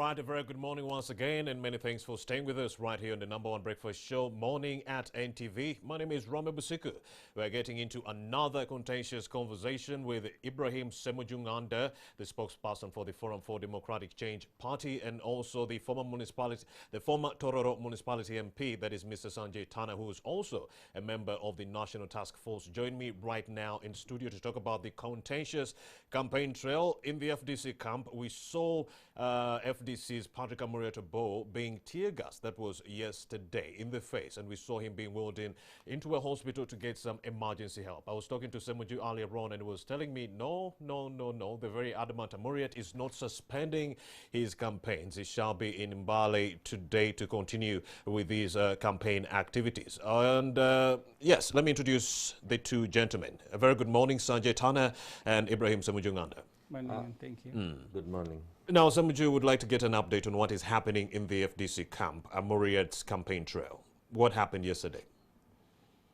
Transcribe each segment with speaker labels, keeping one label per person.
Speaker 1: right, a very good morning once again, and many thanks for staying with us right here on the #1 breakfast show, Morning at NTV. My name is Rame Busiku. We're getting into another contentious conversation with Ibrahim Ssemuju, the spokesperson for the Forum for Democratic Change Party, and also the former Tororo municipality MP, that is Mr. Sanjay, who is also a member of the National Task Force. Join me right now in studio to talk about the contentious campaign trail in the FDC camp. We saw FDC's Patrick Amuriatobo being tear gassed. That was yesterday in the face, and we saw him being wheeled into a hospital to get some emergency help. I was talking to Ssemuju earlier on, and he was telling me, no, the very adamant Amuriat is not suspending his campaigns. He shall be in Mbale today to continue with these campaign activities. And yes, let me introduce the two gentlemen. A very good morning, Sanjay Tana and Ibrahim Ssemuju.
Speaker 2: Thank you.
Speaker 3: Good morning.
Speaker 1: Now, Ssemuju would like to get an update on what is happening in the FDC camp, Amuriat's campaign trail. What happened yesterday?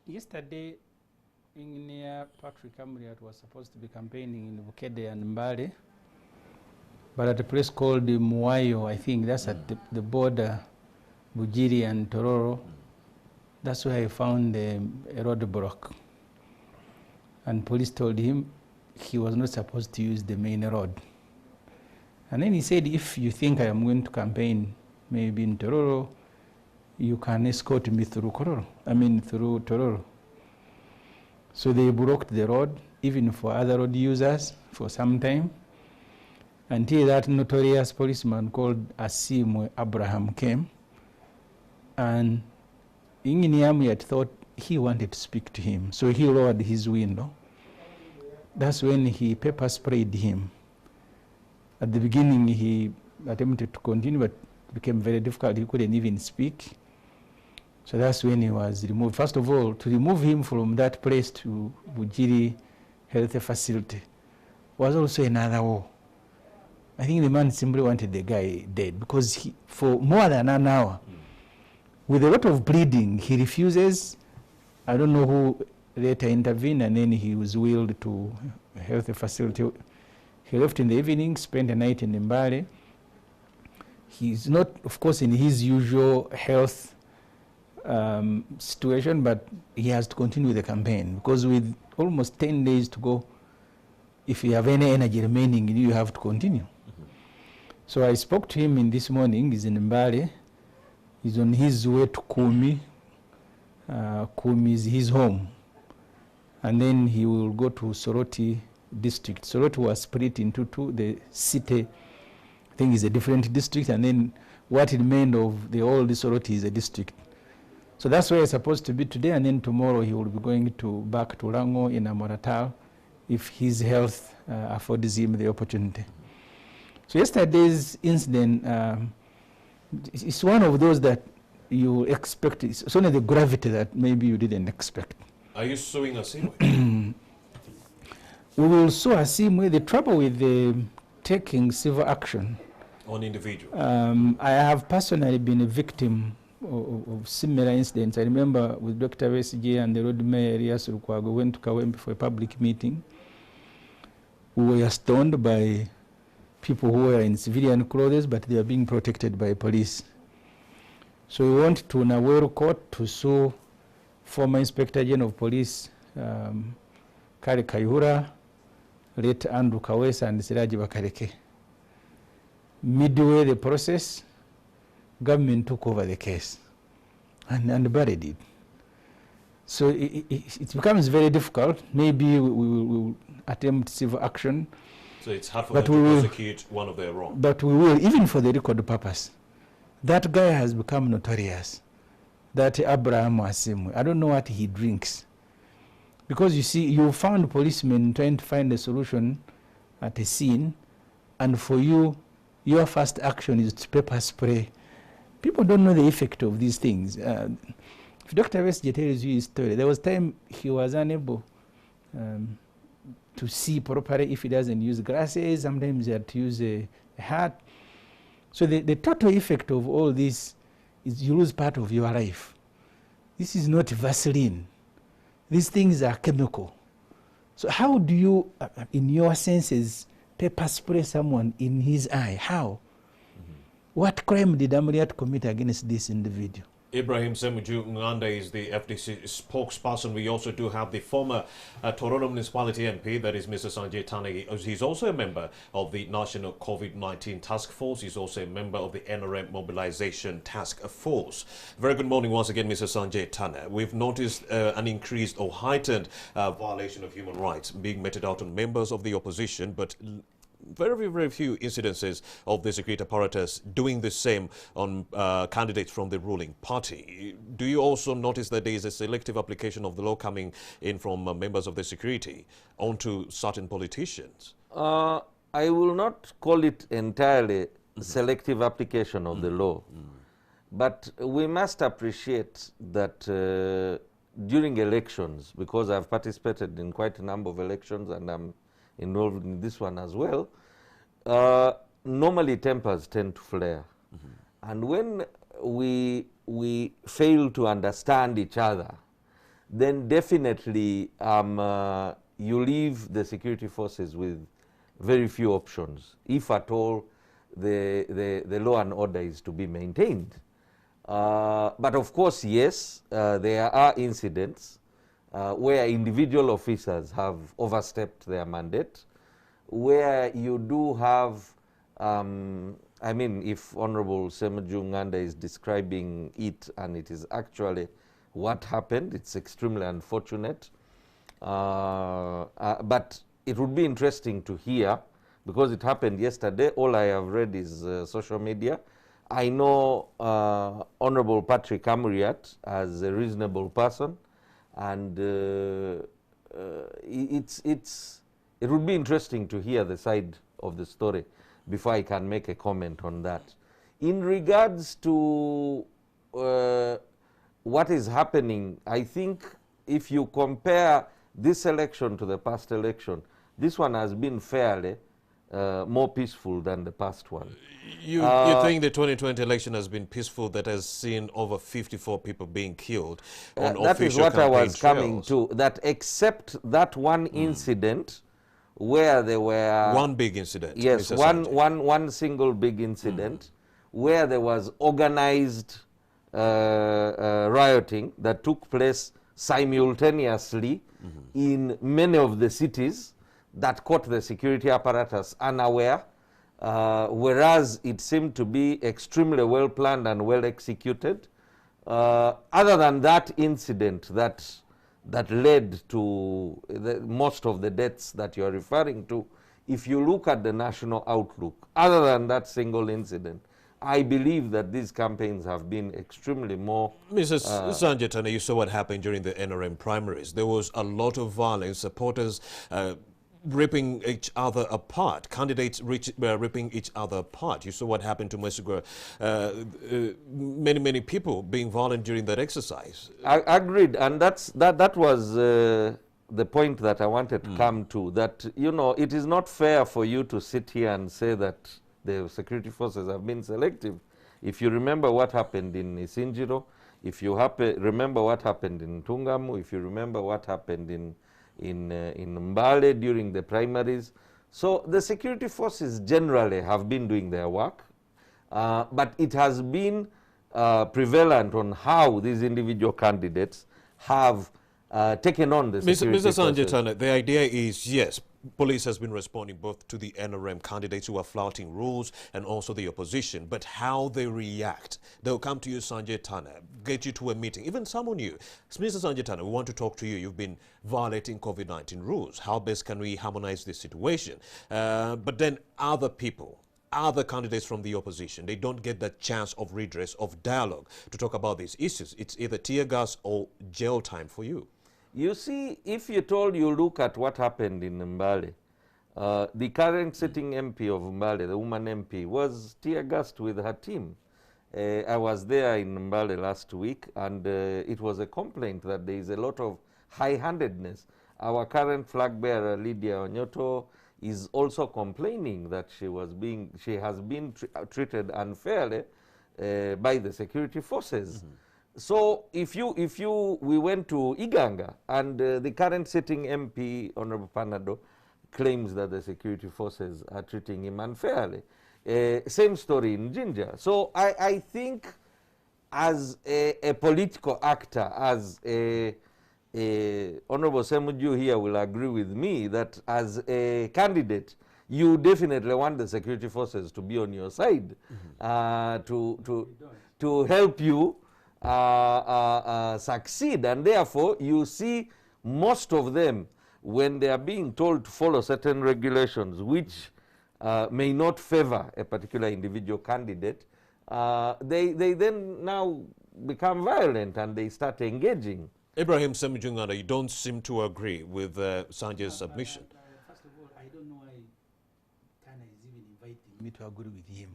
Speaker 2: Yesterday, Engineer Patrick Amuriat was supposed to be campaigning in Bukede and Mbale, but at a place called Muayo, I think that's at the border, Bujiri and Tororo. That's where he found a roadblock. And police told him he was not supposed to use the main road. And then he said, if you think I am going to campaign maybe in Tororo, you can escort me through through Tororo. So they blocked the road, even for other road users, for some time, until that notorious policeman called Asim Abraham came. And Inginiamu thought he wanted to speak to him, so he lowered his window. That's when he pepper sprayed him. At the beginning, he attempted to continue, but it became very difficult. He couldn't even speak. So that's when he was removed. First of all, to remove him from that place to Bujiri Health Facility was also another war. I think the man simply wanted the guy dead, because for more than an hour, with a lot of bleeding, he refuses. I don't know who later intervened, and then he was wheeled to a health facility. He left in the evening, spent the night in Mbale. He's not, of course, in his usual health situation, but he has to continue the campaign, because with almost 10 days to go, if you have any energy remaining, you have to continue. So I spoke to him in this morning. He's in Mbale. He's on his way to Kumi. Kumi is his home. And then he will go to Soroti district. Soroti was split into two. The city, I think, is a different district, and then what remained of the old Soroti is a district. So that's where he's supposed to be today, and then tomorrow he will be going back to Rango in Amoratal if his health affords him the opportunity. So yesterday's incident, it's one of those that you expect. It's only the gravity that maybe you didn't expect.
Speaker 1: Are you suing Asimwe?
Speaker 2: We will sue Asimwe. The trouble with taking civil action
Speaker 1: On individuals?
Speaker 2: I have personally been a victim of similar incidents. I remember with Dr. Wesige and the road mayor Elias Lukwago went to Kawempe for a public meeting. We were stoned by people who were in civilian clothes, but they were being protected by police. So we went to Naweru Court to sue former Inspector General of Police, Kale Kayihura, late Andrew Kawesa, and Siraji Bakareke. Midway the process, government took over the case and buried it. So it becomes very difficult. Maybe we will attempt civil action.
Speaker 1: So it's hard for them to prosecute one of their wrongs.
Speaker 2: But we will, even for the record purpose. That guy has become notorious. That Abraham Asimwe. I don't know what he drinks. Because you see, you found policemen trying to find a solution at a scene, and for you, your first action is to pepper spray. People don't know the effect of these things. If Dr. Wesige tells you his story, there was time he was unable to see properly if he doesn't use glasses. Sometimes he had to use a hat. So the total effect of all this is you lose part of your life. This is not Vaseline. These things are chemical. So how do you, in your senses, pepper spray someone in his eye? How? What crime did Amuriat commit against this individual?
Speaker 1: Ibrahim Ssemuju Nganda is the FDC spokesperson. We also do have the former Tororo Municipality MP, that is Mr. Sanjay Tanagi. He's also a member of the National COVID-19 Task Force. He's also a member of the NRM Mobilization Task Force. Very good morning once again, Mr. Sanjay Tana. We've noticed an increased or heightened violation of human rights being meted out on members of the opposition, but very few incidences of the security apparatus doing the same on candidates from the ruling party. Do you also notice that there is a selective application of the law coming in from members of the security onto certain politicians?
Speaker 3: I will not call it entirely selective application of the law, but we must appreciate that during elections, because I've participated in quite a number of elections and I'm involved in this one as well, normally tempers tend to flare. And when we fail to understand each other, then definitely you leave the security forces with very few options, if at all the law and order is to be maintained. But of course, yes, there are incidents where individual officers have overstepped their mandate, where you do have, I mean, if Honorable Ssemuju Nganda is describing it and it is actually what happened, it's extremely unfortunate. But it would be interesting to hear, because it happened yesterday. All I have read is social media. I know Honorable Patrick Amuriat as a reasonable person, and it would be interesting to hear the side of the story before I can make a comment on that. In regards to what is happening, I think if you compare this election to the past election, this one has been fairly more peaceful than the past one.
Speaker 1: You think the 2020 election has been peaceful, that has seen over 54 people being killed on official campaign trails?
Speaker 3: That is what I was coming to, that except that one incident where there were...
Speaker 1: One big incident.
Speaker 3: Yes, one single big incident where there was organized rioting that took place simultaneously in many of the cities, that caught the security apparatus unaware, whereas it seemed to be extremely well planned and well executed. Other than that incident that led to most of the deaths that you are referring to, if you look at the national outlook, other than that single incident, I believe that these campaigns have been extremely more...
Speaker 1: Mrs. Sanjay Tana, you saw what happened during the NRM primaries. There was a lot of violence, supporters ripping each other apart, candidates ripping each other apart. You saw what happened to Mwesugwa. Many people being violent during that exercise.
Speaker 3: I agreed, and that was the point that I wanted to come to, that, you know, it is not fair for you to sit here and say that the security forces have been selective. If you remember what happened in Isinjiro, if you remember what happened in Tungamu, if you remember what happened in Mbale during the primaries. So the security forces generally have been doing their work, but it has been prevalent on how these individual candidates have taken on the security
Speaker 1: forces. Mr. Sanjay
Speaker 3: forces.
Speaker 1: Tana, the idea is, yes, police has been responding both to the NRM candidates who are flouting rules and also the opposition, but how they react. They'll come to you, Sanjay Tana, get you to a meeting, even someone new. Mr. Sanjay Tana, we want to talk to you. You've been violating COVID-19 rules. How best can we harmonize this situation? But then other people, other candidates from the opposition, they don't get that chance of redress, of dialogue to talk about these issues. It's either tear gas or jail time for you.
Speaker 3: You see, if you look at what happened in Mbale, the current sitting MP of Mbale, the woman MP, was tear-gassed with her team. I was there in Mbale last week, and it was a complaint that there is a lot of high-handedness. Our current flag bearer, Lydia Onyoto, is also complaining that she has been treated unfairly by the security forces. So we went to Iganga, and the current sitting MP, Honorable Panado, claims that the security forces are treating him unfairly. Same story in Jinja. So I think as a political actor, as Honorable Ssemuju here will agree with me that as a candidate, you definitely want the security forces to be on your side, to help you succeed. And therefore, you see most of them, when they are being told to follow certain regulations which may not favor a particular individual candidate, they then now become violent and they start engaging.
Speaker 1: Ibrahim Ssemuju, you don't seem to agree with Sanjay's submission.
Speaker 2: First of all, I don't know why Tana is even inviting me to agree with him.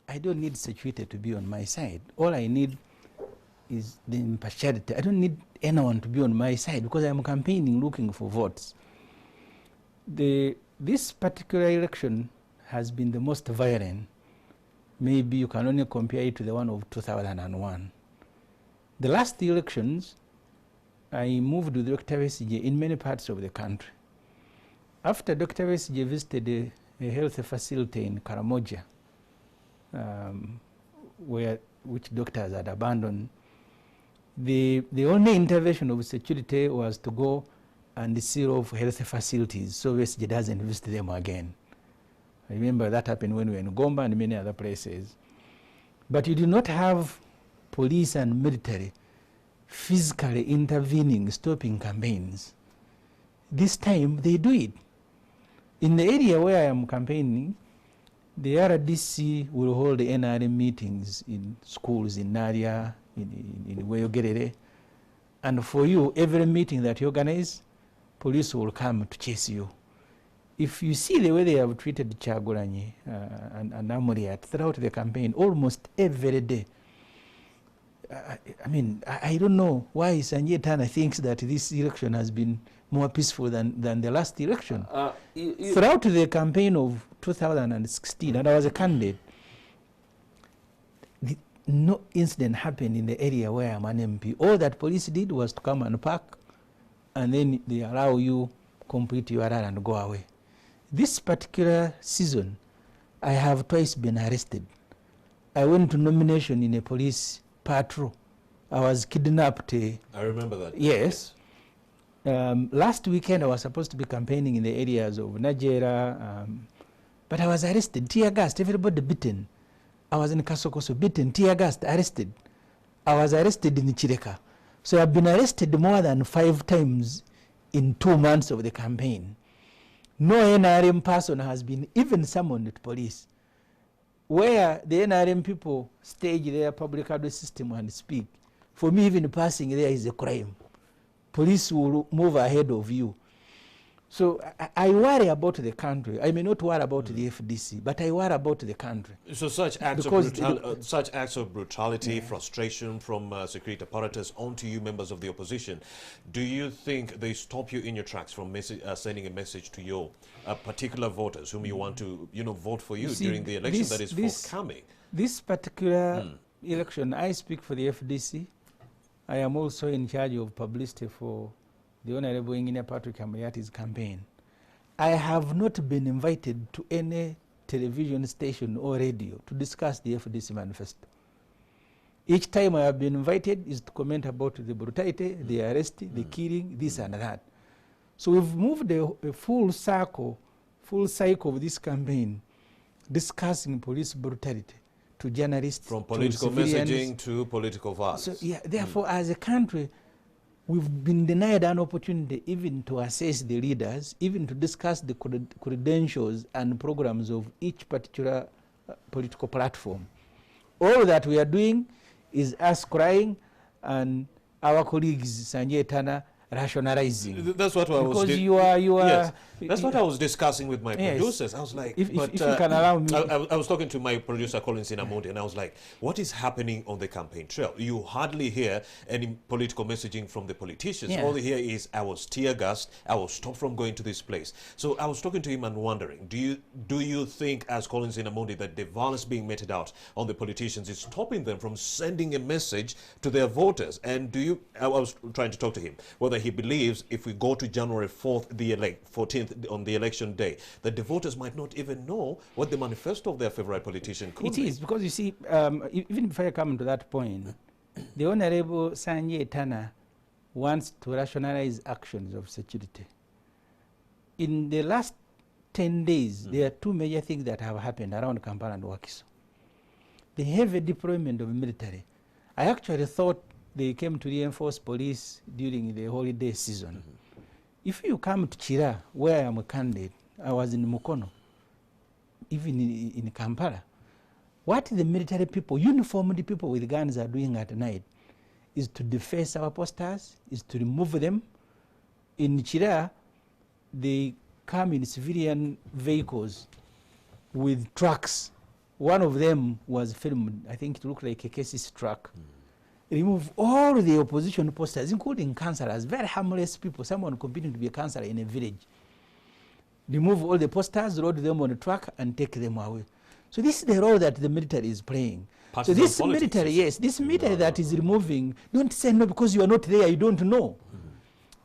Speaker 2: I don't need security to be on my side. All I need is the impartiality. I don't need anyone to be on my side because I'm campaigning looking for votes. This particular election has been the most violent. Maybe you can only compare it to the one of 2001. The last elections, I moved with Dr. Besigye in many parts of the country. After Dr. Besigye visited a health facility in Karamoja, which doctors had abandoned, the only intervention of security was to go and seal off health facilities so Besigye doesn't visit them again. I remember that happened when we were in Gomba and many other places. But you do not have police and military physically intervening, stopping campaigns. This time they do it. In the area where I am campaigning, the RDC will hold NRM meetings in schools in Naria, in Weyogerere. And for you, every meeting that you organize, police will come to chase you. If you see the way they have treated Kyagulanyi and Amuriat throughout the campaign, almost every day, I mean, I don't know why Sanjay Tana thinks that this election has been more peaceful than the last election. Throughout the campaign of 2016, and I was a candidate, no incident happened in the area where I'm an MP. All that police did was to come and park, and then they allow you complete your run and go away. This particular season, I have twice been arrested. I went to nomination in a police patrol. I was kidnapped.
Speaker 1: I remember that.
Speaker 2: Yes. Last weekend, I was supposed to be campaigning in the areas of Nigeria, but I was arrested, tear gassed, everybody beaten. I was in Kasokoso, beaten, tear gassed, arrested. I was arrested in Chireka. So I've been arrested more than 5 times in 2 months of the campaign. No NRM person has been even summoned to police. Where the NRM people stage their public address system and speak, for me even passing there is a crime. Police will move ahead of you. So I worry about the country. I may not worry about the FDC, but I worry about the country.
Speaker 1: So such acts of brutality, frustration from security apparatus onto you members of the opposition, do you think they stop you in your tracks from sending a message to your particular voters whom you want to vote for you during the election that is forthcoming? This
Speaker 2: particular election, I speak for the FDC. I am also in charge of publicity for the Honorable Engineer Patrick Amuriati's campaign. I have not been invited to any television station or radio to discuss the FDC manifesto. Each time I have been invited is to comment about the brutality, the arrest, the killing, this and that. So we've moved a full cycle of this campaign, discussing police brutality to journalists,
Speaker 1: from political messaging to political violence.
Speaker 2: So yeah, therefore, as a country, we've been denied an opportunity even to assess the leaders, even to discuss the credentials and programs of each particular political platform. All that we are doing is us crying and our colleagues, Sanjay Tana, rationalizing.
Speaker 1: That's what I was.
Speaker 2: Because you are.
Speaker 1: Yes, that's what I was discussing with my producers. I was like,
Speaker 2: if you can allow me.
Speaker 1: I was talking to my producer, Colin Sinamundi, and I was like, what is happening on the campaign trail? You hardly hear any political messaging from the politicians. All you hear is, I was tear gassed, I was stopped from going to this place. So I was talking to him and wondering, do you think, as Colin Sinamundi, that the violence being meted out on the politicians is stopping them from sending a message to their voters? And I was trying to talk to him whether that he believes if we go to January 14th on the election day, that the voters might not even know what the manifesto of their favorite politician could be.
Speaker 2: It is, because you see, even before I come to that point, the Honorable Sanjay Tana wants to rationalize actions of security. In the last 10 days, there are two major things that have happened around Kampala and Wakiso. The heavy deployment of military. I actually thought they came to reinforce police during the holiday season. If you come to Chira, where I'm a candidate, I was in Mukono, even in Kampala, what the military people, uniformed people with guns are doing at night is to deface our posters, is to remove them. In Chira, they come in civilian vehicles with trucks. One of them was filmed, I think it looked like a KC's truck. Remove all the opposition posters, including councillors, very harmless people, someone competing to be a councillor in a village. Remove all the posters, load them on a truck, and take them away. So this is the role that the military is playing.
Speaker 1: Partisan
Speaker 2: so this
Speaker 1: politics,
Speaker 2: military, yes, this military that is removing, don't say no because you are not there, you don't know.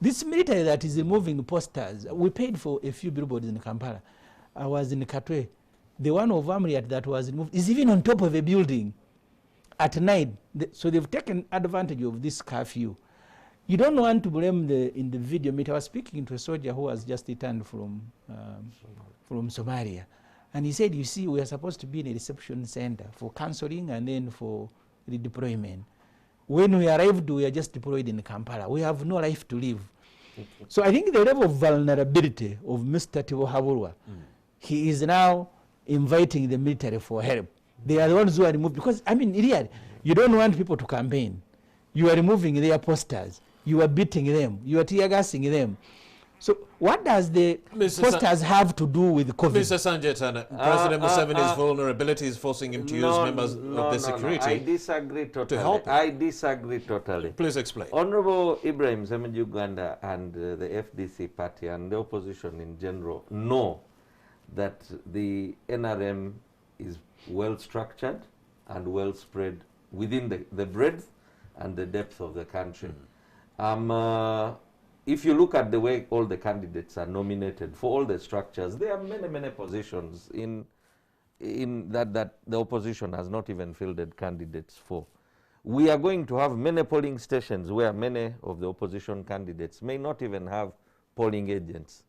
Speaker 2: This military that is removing posters, we paid for a few billboards in Kampala. I was in Katwe. The one of Amriat that was removed is even on top of a building at night. So they've taken advantage of this curfew. You don't want to blame in the video. I was speaking to a soldier who was just returned from Somalia. And he said, you see, we are supposed to be in a reception center for counseling and then for redeployment. When we arrived, we are just deployed in Kampala. We have no life to live. So I think the level of vulnerability of Mr. Tibo Haburwa, he is now inviting the military for help. They are the ones who are removed. Because, I mean, really, you don't want people to campaign. You are removing their posters. You are beating them. You are tear gassing them. So what does the posters have to do with COVID?
Speaker 1: Mr. Sanjay Tana, President Museveni's vulnerability is forcing him to use members of the security.
Speaker 3: I disagree totally.
Speaker 1: To help.
Speaker 3: I disagree totally.
Speaker 1: Please explain.
Speaker 3: Honorable Ibrahim Ssemuju Gwanda and the FDC party and the opposition in general know that the NRM is well structured and well spread within the breadth and the depth of the country. If you look at the way all the candidates are nominated for all the structures, there are many, many positions in that the opposition has not even fielded candidates for. We are going to have many polling stations where many of the opposition candidates may not even have polling agents.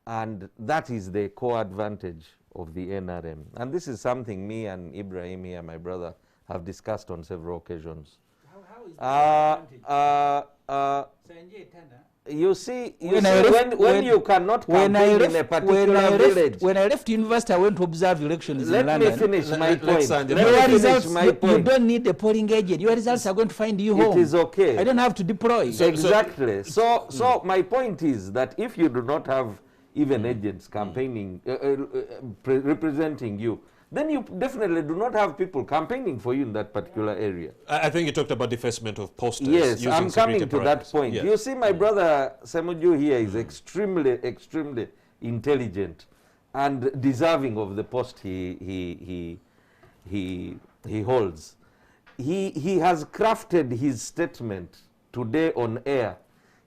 Speaker 3: And that is the core advantage of the NRM. And this is something me and Ibrahim here, my brother, have discussed on several occasions.
Speaker 2: How is that Sanjay Tana?
Speaker 3: You see, when you cannot campaign in a particular village.
Speaker 2: When I left university, I went to observe elections in London.
Speaker 3: Let me finish my point.
Speaker 2: Your results, you don't need a polling agent. Your results are going to find you home.
Speaker 3: It is okay.
Speaker 2: I don't have to deploy.
Speaker 3: Exactly. So my point is that if you do not have even agents campaigning, representing you, then you definitely do not have people campaigning for you in that particular area.
Speaker 1: I think you talked about defacement of posters.
Speaker 3: Yes, I'm coming to that point.
Speaker 1: Yes.
Speaker 3: You see, my brother Ssemuju here is extremely, extremely intelligent and deserving of the post he holds. He has crafted his statement today on air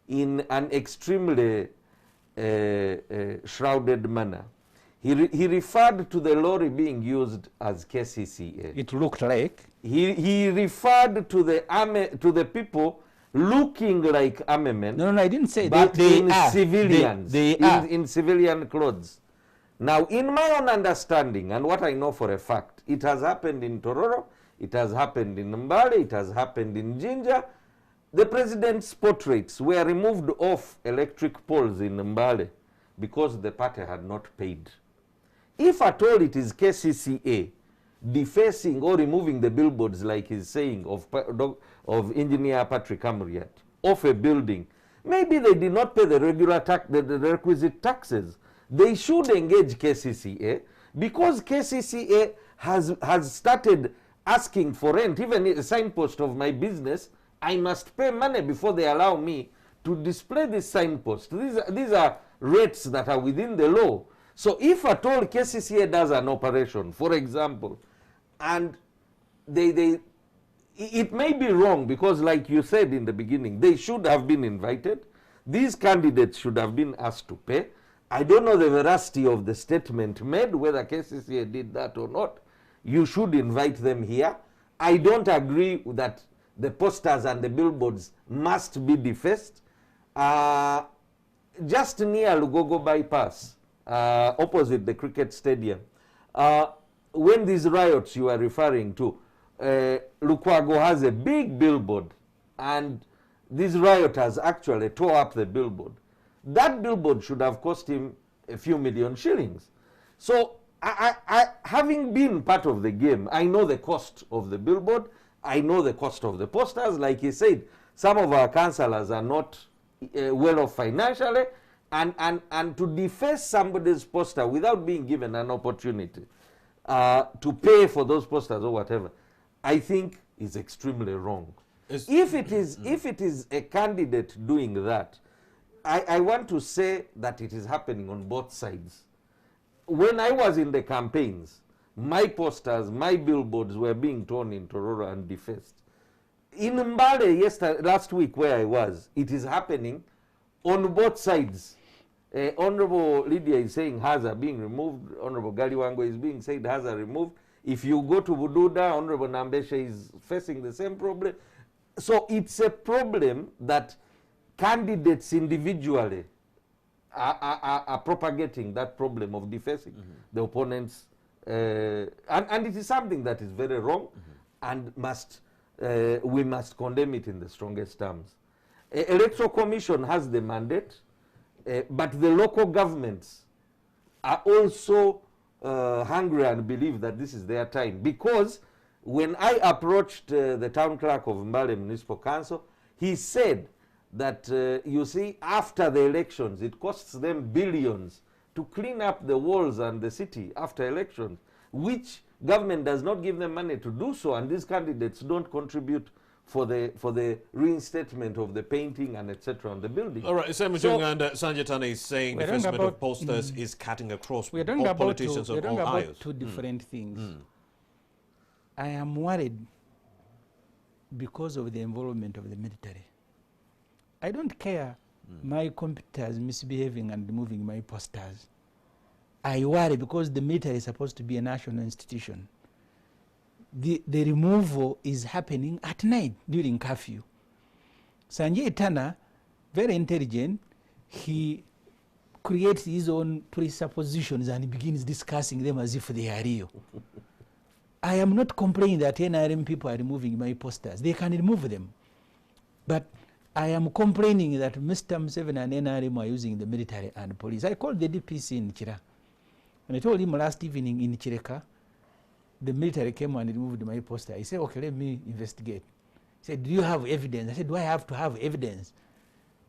Speaker 3: in an extremely shrouded manner. He referred to the lorry being used as KCCA.
Speaker 2: It looked like.
Speaker 3: He referred to the army, to the people looking like army men.
Speaker 2: No, I didn't say
Speaker 3: but
Speaker 2: they
Speaker 3: in
Speaker 2: are.
Speaker 3: civilians,
Speaker 2: They are.
Speaker 3: in civilian clothes. Now, in my own understanding and what I know for a fact, it has happened in Tororo, it has happened in Mbale, it has happened in Jinja. The president's portraits were removed off electric poles in Mbale because the party had not paid. If at all it is KCCA defacing or removing the billboards, like he's saying, of engineer Patrick Amriat off a building, maybe they did not pay the regular the requisite taxes. They should engage KCCA because KCCA has started asking for rent. Even a signpost of my business, I must pay money before they allow me to display this signpost. These are rates that are within the law. So if at all KCCA does an operation, for example, and it may be wrong because, like you said in the beginning, they should have been invited. These candidates should have been asked to pay. I don't know the veracity of the statement made, whether KCCA did that or not. You should invite them here. I don't agree that the posters and the billboards must be defaced. Just near Lugogo bypass, opposite the cricket stadium, when these riots you are referring to, Lukwago has a big billboard, and these rioters actually tore up the billboard. That billboard should have cost him a few million shillings. So I having been part of the game, I know the cost of the billboard, I know the cost of the posters. Like he said, some of our councillors are not well off financially, and to deface somebody's poster without being given an opportunity to pay for those posters or whatever, I think is extremely wrong. If it is a candidate doing that, I want to say that it is happening on both sides. When I was in the campaigns, my posters, my billboards were being torn in Tororo and defaced. In Mbale last week where I was, it is happening on both sides. Honorable Lydia is saying Haza being removed. Honorable Galiwango is being said Haza removed. If you go to Bududa, Honorable Nambeshe is facing the same problem. So it's a problem that candidates individually are propagating that problem of defacing the opponents. And it is something that is very wrong and we must condemn it in the strongest terms. Electoral Commission has the mandate, but the local governments are also hungry and believe that this is their time. Because when I approached the town clerk of Mbale Municipal Council, he said that, you see, after the elections, it costs them billions to clean up the walls and the city after elections, which government does not give them money to do so, and these candidates don't contribute for the reinstatement of the painting and etc. on the building.
Speaker 1: All right, Ssemuju and Sanjay Tana is saying defacement of posters is cutting across all politicians of all aisles.
Speaker 2: Two different things. I am worried because of the involvement of the military. I don't care my competitors misbehaving and removing my posters. I worry because the military is supposed to be a national institution. The removal is happening at night during curfew. Sanjay Tana, very intelligent, he creates his own presuppositions and he begins discussing them as if they are real. I am not complaining that NRM people are removing my posters. They can remove them. But I am complaining that Mr. Museveni and NRM are using the military and police. I called the DPC in Chira. And I told him last evening in Chireka, the military came and removed my poster. He said, okay, let me investigate. He said, do you have evidence? I said, do I have to have evidence?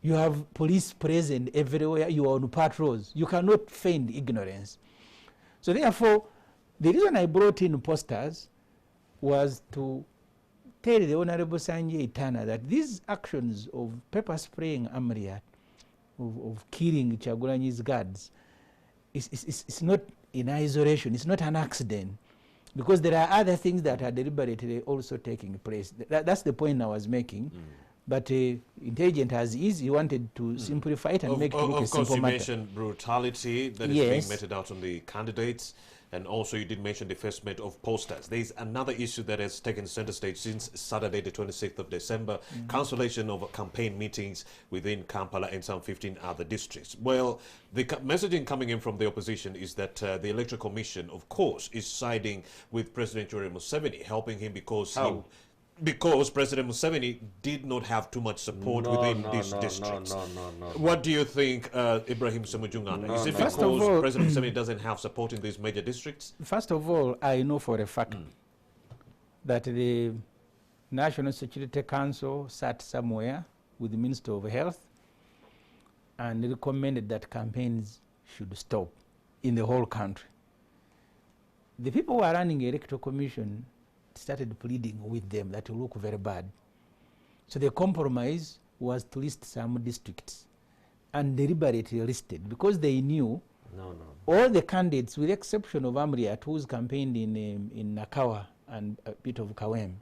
Speaker 2: You have police present everywhere. You are on patrols. You cannot feign ignorance. So therefore, the reason I brought in posters was to tell the Honorable Sanjay Tana that these actions of pepper spraying Amriat, of killing Chagulanyi's guards, it's not in isolation. It's not an accident. Because there are other things that are deliberately also taking place. That's the point I was making. But intelligent as is, he wanted to simplify it and make it look a simple matter.
Speaker 1: Of course, you mentioned brutality that is being meted out on the candidates. And also you did mention defacement of posters. There is another issue that has taken center stage since Saturday, the 26th of December, cancellation of campaign meetings within Kampala and some 15 other districts. Well, the messaging coming in from the opposition is that the Electoral Commission, of course, is siding with President Yoweri Museveni, helping him because President Museveni did not have too much support within these districts. What do you think, Ibrahim Ssemuju? Is it because President Museveni doesn't have support in these major districts?
Speaker 2: First of all, I know for a fact that the National Security Council sat somewhere with the Minister of Health and recommended that campaigns should stop in the whole country. The people who are running the Electoral Commission started pleading with them that will look very bad. So the compromise was to list some districts and deliberately listed because they knew all the candidates, with the exception of Amriat, who's campaigned in Nakawa and a bit of Kawem,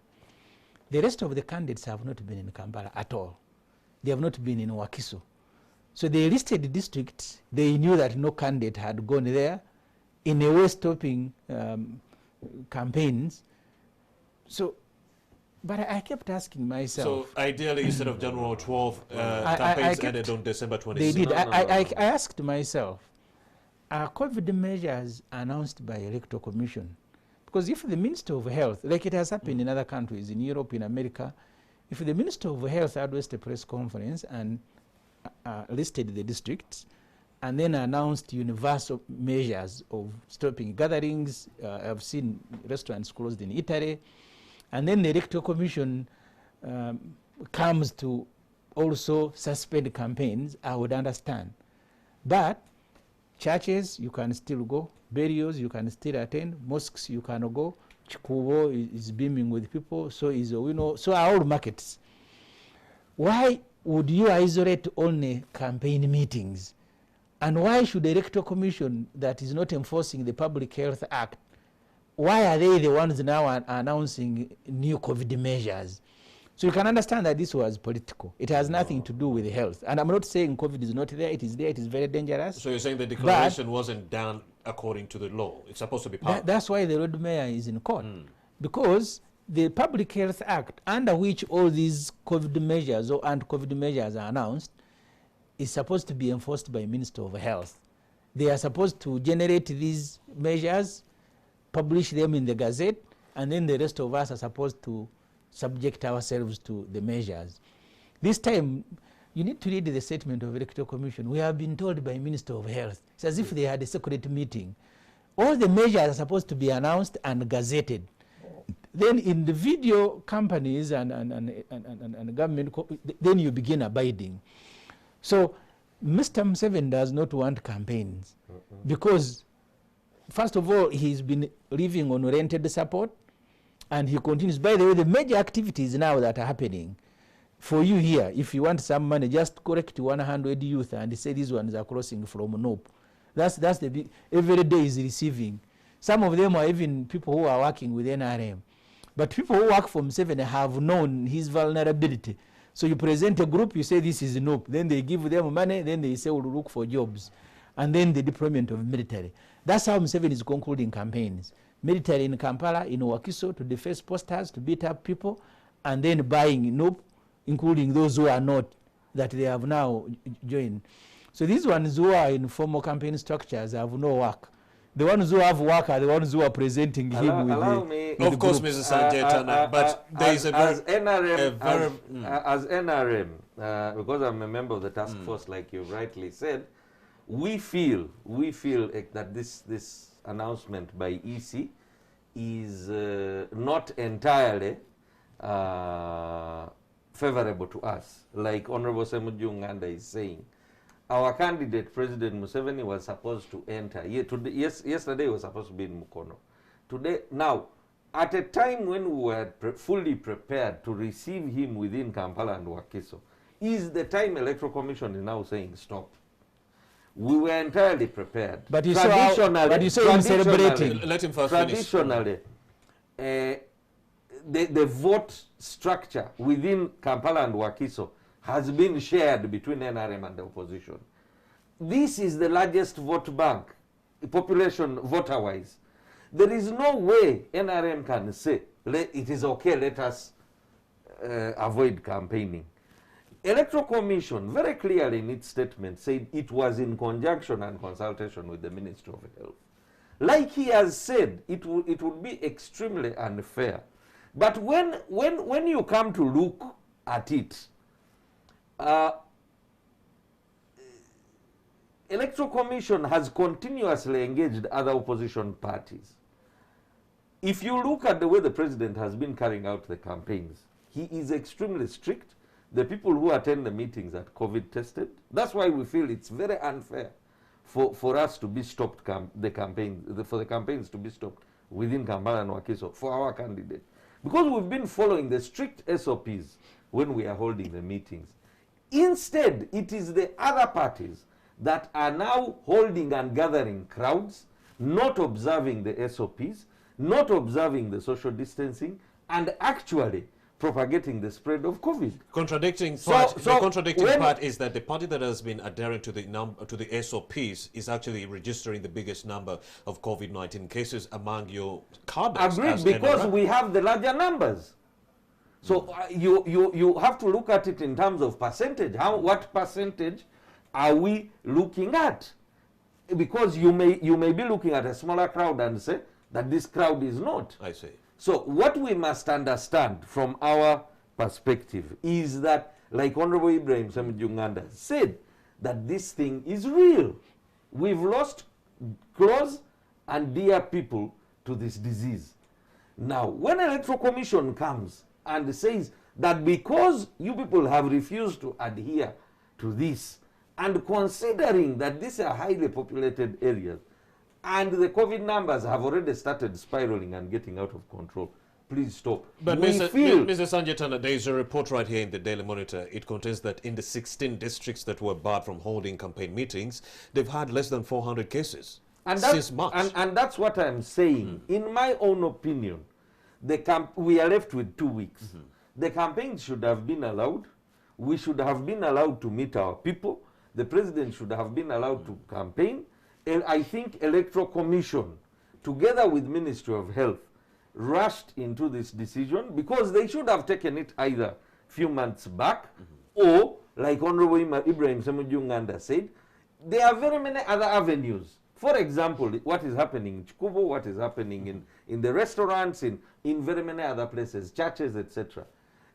Speaker 2: the rest of the candidates have not been in Kampala at all. They have not been in Wakiso. So they listed districts. They knew that no candidate had gone there, in a way stopping campaigns. So, but I kept asking myself.
Speaker 1: So ideally, instead of January 12th, campaigns ended on December 26th.
Speaker 2: They did. I asked myself, are COVID measures announced by Electoral Commission? Because if the Minister of Health, like it has happened in other countries, in Europe, in America, if the Minister of Health had raised a press conference and listed the districts, and then announced universal measures of stopping gatherings. I've seen restaurants closed in Italy. And then the Electoral Commission comes to also suspend campaigns, I would understand. But churches, you can still go. Burials, you can still attend. Mosques, you can go. Chikubo is beaming with people. So is, so are all markets. Why would you isolate only campaign meetings? And why should the Electoral Commission that is not enforcing the Public Health Act, why are they the ones now announcing new COVID measures? So you can understand that this was political. It has nothing to do with health. And I'm not saying COVID is not there. It is there. It is very dangerous.
Speaker 1: So you're saying the declaration wasn't done according to the law. It's supposed to be passed.
Speaker 2: That's why the Lord Mayor is in court. Because the Public Health Act, under which all these COVID measures or anti-COVID measures are announced, is supposed to be enforced by Minister of Health. They are supposed to generate these measures, publish them in the Gazette, and then the rest of us are supposed to subject ourselves to the measures. This time, you need to read the statement of Electoral Commission. We have been told by Minister of Health. It's as if they had a secret meeting. All the measures are supposed to be announced and gazetted. Then in the video companies and government, then you begin abiding. So Mr. Museveni does not want campaigns because, first of all, he's been living on rented support, and he continues. By the way, the major activities now that are happening, for you here, if you want some money, just correct 100 youth and say these ones are crossing from Nope. That's the big, every day is receiving. Some of them are even people who are working with NRM. But people who work for Museveni have known his vulnerability. So you present a group, you say this is Nope. Then they give them money, then they say we'll look for jobs. And then the deployment of military. That's how Museveni is concluding campaigns. Military in Kampala, in Wakiso, to deface posters, to beat up people, and then buying Nope, including those who are not, that they have now joined. So these ones who are in formal campaign structures have no work. The ones who have work are the ones who are presenting him with
Speaker 1: Of course, Mr. Sanjay, but there is a very...
Speaker 3: As NRM, because I'm a member of the task force, like you rightly said, we feel that this announcement by EC is not entirely favorable to us. Like Honorable Ssemuju is saying, our candidate, President Museveni, was supposed to enter. Yesterday he was supposed to be in Mukono. Today, now, at a time when we were fully prepared to receive him within Kampala and Wakiso, is the time Electoral Commission is now saying stop. We were entirely prepared.
Speaker 2: But you saw him celebrating.
Speaker 1: Let him first
Speaker 3: traditionally, the vote structure within Kampala and Wakiso has been shared between NRM and the opposition. This is the largest vote bank, population voter-wise. There is no way NRM can say, it is okay, let us avoid campaigning. Electoral Commission very clearly in its statement said it was in conjunction and consultation with the Ministry of Health. Like he has said, it would be extremely unfair. But when you come to look at it, Electoral Commission has continuously engaged other opposition parties. If you look at the way the president has been carrying out the campaigns, he is extremely strict. The people who attend the meetings are COVID tested. That's why we feel it's very unfair for us to be stopped, for the campaigns to be stopped within Kampala and Wakiso for our candidate. Because we've been following the strict SOPs when we are holding the meetings. Instead, it is the other parties that are now holding and gathering crowds, not observing the SOPs, not observing the social distancing, and actually propagating the spread of COVID.
Speaker 1: Contradicting
Speaker 3: So-
Speaker 1: part,
Speaker 3: so
Speaker 1: the contradicting
Speaker 3: when-
Speaker 1: part is that the party that has been adhering to the SOPs is actually registering the biggest number of COVID-19 cases among your cadres.
Speaker 3: Agreed,
Speaker 1: as
Speaker 3: because
Speaker 1: NRM.
Speaker 3: we have the larger numbers. So you have to look at it in terms of percentage. What percentage are we looking at? Because you may be looking at a smaller crowd and say that this crowd is not.
Speaker 1: I see.
Speaker 3: So what we must understand from our perspective is that, like Honorable Ibrahim Ssemuju said, that this thing is real. We've lost close and dear people to this disease. Now, when Electoral Commission comes and says that because you people have refused to adhere to this, and considering that these are highly populated areas, and the COVID numbers have already started spiraling and getting out of control, please stop.
Speaker 1: But
Speaker 3: We
Speaker 1: Mr.
Speaker 3: feel
Speaker 1: Sanjay Tana, there is a report right here in the Daily Monitor. It contains that in the 16 districts that were barred from holding campaign meetings, they've had less than 400 cases since March.
Speaker 3: And that's what I'm saying. In my own opinion, we are left with 2 weeks. The campaign should have been allowed. We should have been allowed to meet our people. The president should have been allowed to campaign. And I think Electoral Commission, together with Ministry of Health, rushed into this decision because they should have taken it either a few months back or, like Honorable Ibrahim Ssemuju said, there are very many other avenues. For example, what is happening in Chikubo, what is happening in the restaurants, in very many other places, churches, etc.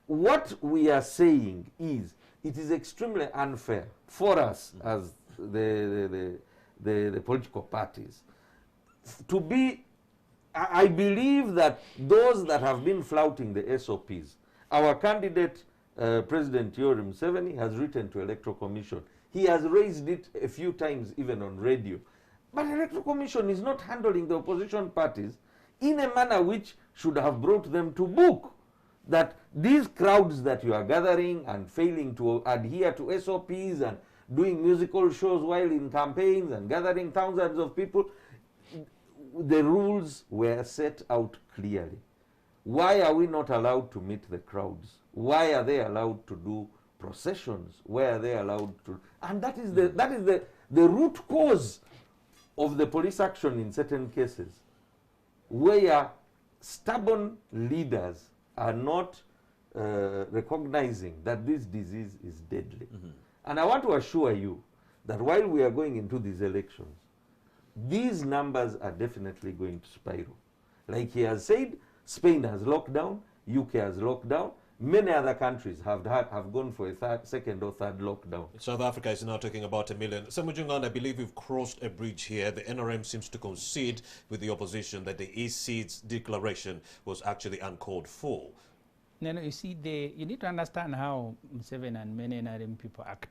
Speaker 3: What we are saying is it is extremely unfair for us as the political parties to be, I believe that those that have been flouting the SOPs, our candidate, President Yoweri Museveni, has written to Electoral Commission. He has raised it a few times even on radio. But Electoral Commission is not handling the opposition parties in a manner which should have brought them to book. That these crowds that you are gathering and failing to adhere to SOPs and doing musical shows while in campaigns and gathering thousands of people, the rules were set out clearly. Why are we not allowed to meet the crowds? Why are they allowed to do processions? Why are they allowed to? And that is the root cause of the police action in certain cases, where stubborn leaders are not recognizing that this disease is deadly. And I want to assure you that while we are going into these elections, these numbers are definitely going to spiral. Like he has said, Spain has locked down, UK has locked down, many other countries have gone for a second or third lockdown.
Speaker 1: South Africa is now talking about 1 million. Ssemuju, I believe we've crossed a bridge here. The NRM seems to concede with the opposition that the EC's declaration was actually uncalled for.
Speaker 2: No, you see, you need to understand how Museveni and many NRM people act.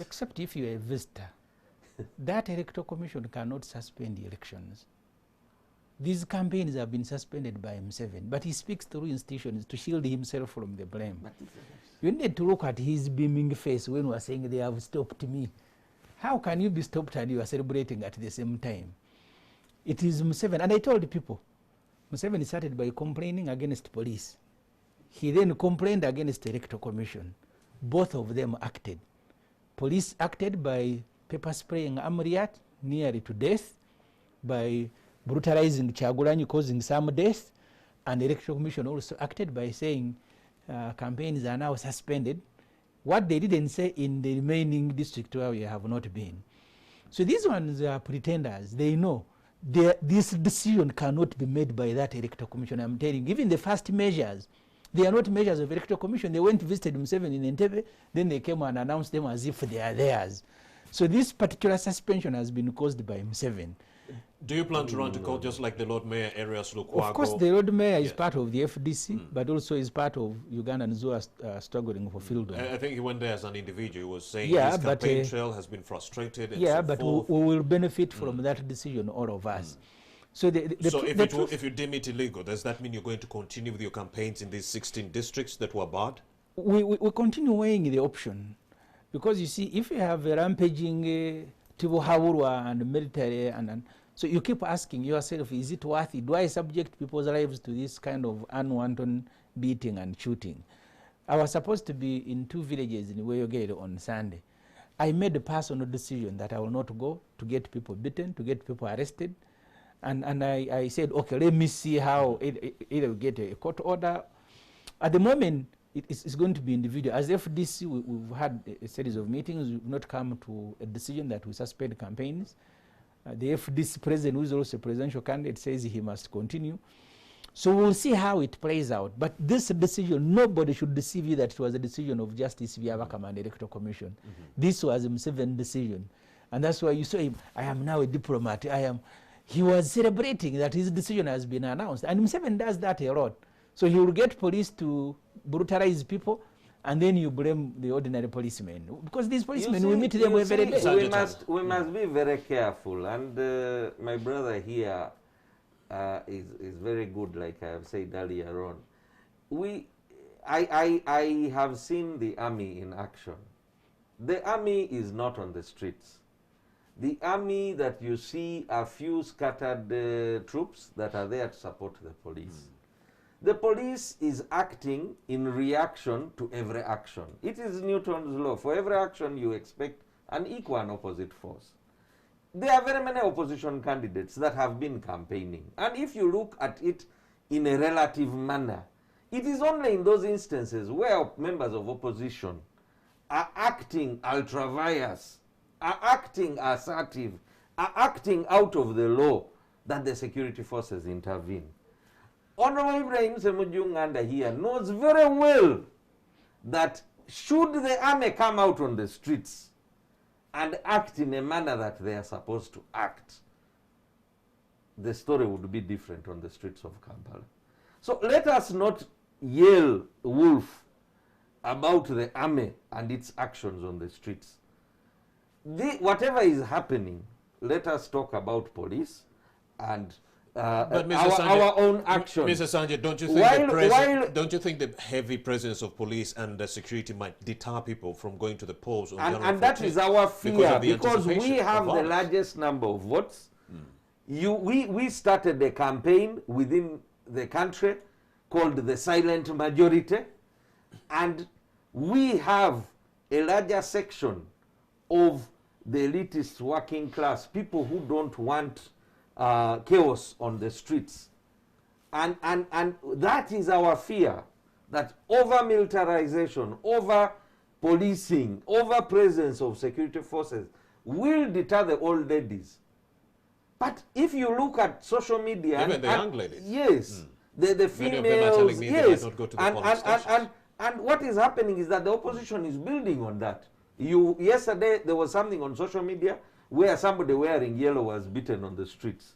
Speaker 2: Except if you're a visitor. That Electoral Commission cannot suspend elections. These campaigns have been suspended by Museveni, but he speaks through institutions to shield himself from the blame. You need to look at his beaming face when we are saying they have stopped me. How can you be stopped and you are celebrating at the same time? It is Museveni, and I told the people, Museveni started by complaining against police. He then complained against the Electoral Commission. Both of them acted. Police acted by pepper spraying Amriat nearly to death, by brutalizing Chagulanyi, causing some death, and the Electoral Commission also acted by saying campaigns are now suspended. What they didn't say in the remaining district where we have not been. So these ones are pretenders. They know this decision cannot be made by that Electoral Commission. I'm telling you, even the first measures, they are not measures of Electoral Commission. They went to visit Museveni in Entebbe, then they came and announced them as if they are theirs. So this particular suspension has been caused by Museveni.
Speaker 1: Do you plan to run to court just like the Lord Mayor Arias Lukwago?
Speaker 2: Of course, the Lord Mayor is part of the FDC, but also is part of Ugandans who are struggling for field.
Speaker 1: I think he went there as an individual. He was saying
Speaker 2: Yeah,
Speaker 1: his
Speaker 2: but,
Speaker 1: campaign trail has been frustrated and
Speaker 2: yeah,
Speaker 1: so
Speaker 2: but
Speaker 1: forth.
Speaker 2: we will benefit from that decision, all of us. So,
Speaker 1: So if you deem it illegal, does that mean you're going to continue with your campaigns in these 16 districts that were barred?
Speaker 2: we continue weighing the option. Because you see, if you have a rampaging Tibu Hawurwa and military, and So you keep asking yourself, is it worth it? Do I subject people's lives to this kind of unwanted beating and shooting? I was supposed to be in 2 villages in Weyogere on Sunday. I made a personal decision that I will not go to get people beaten, to get people arrested. And I said, okay, let me see how either we get a court order. At the moment, it's going to be individual. As FDC, we've had a series of meetings. We've not come to a decision that we suspend campaigns. The FDC president, who is also a presidential candidate, says he must continue. So we'll see how it plays out. But this decision, nobody should deceive you that it was a decision of Justice Vyabakama and the Electoral Commission. This was a Museveni decision. And that's why you saw him, I am now a diplomat. He was celebrating that his decision has been announced. And Museveni does that a lot. So he will get police to brutalize people, and then you blame the ordinary policemen. Because these policemen, we meet them every day.
Speaker 3: We must be very careful. And my brother here is very good, like I have said earlier on. I have seen the army in action. The army is not on the streets. The army that you see are few scattered troops that are there to support the police. The police is acting in reaction to every action. It is Newton's law. For every action you expect an equal and opposite force. There are very many opposition candidates that have been campaigning. And if you look at it in a relative manner, it is only in those instances where members of opposition are acting ultra-vires, are acting assertive, are acting out of the law, that the security forces intervene. Honorable Ibrahim Ssemuju here knows very well that should the army come out on the streets and act in a manner that they are supposed to act, the story would be different on the streets of Kampala. So let us not yell wolf about the army and its actions on the streets. Whatever is happening, let us talk about police and our own action.
Speaker 1: Mr. Sanjay, don't you think the heavy presence of police and the security might deter people from going to the polls on January 14th?
Speaker 3: And that is our fear, because we have the largest number of votes. We started a campaign within the country called the Silent Majority, and we have a larger section of the elitist working class, people who don't want chaos on the streets. And that is our fear, that over militarization, over policing, over presence of security forces will deter the old ladies. But if you look at social media,
Speaker 1: even the young ladies,
Speaker 3: yes, the females, yes, and what is happening is that the opposition is building on that. Yesterday there was something on social media where somebody wearing yellow was beaten on the streets,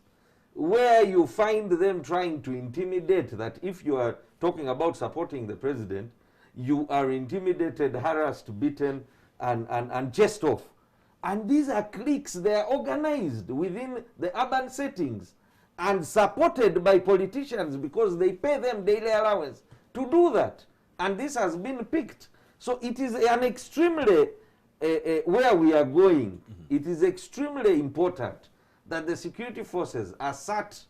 Speaker 3: where you find them trying to intimidate that if you are talking about supporting the president, you are intimidated, harassed, beaten, and chased off. And these are cliques. They are organized within the urban settings and supported by politicians because they pay them daily allowance to do that. And this has been picked. So it is an extremely, where we are going, it is extremely important that the security forces assert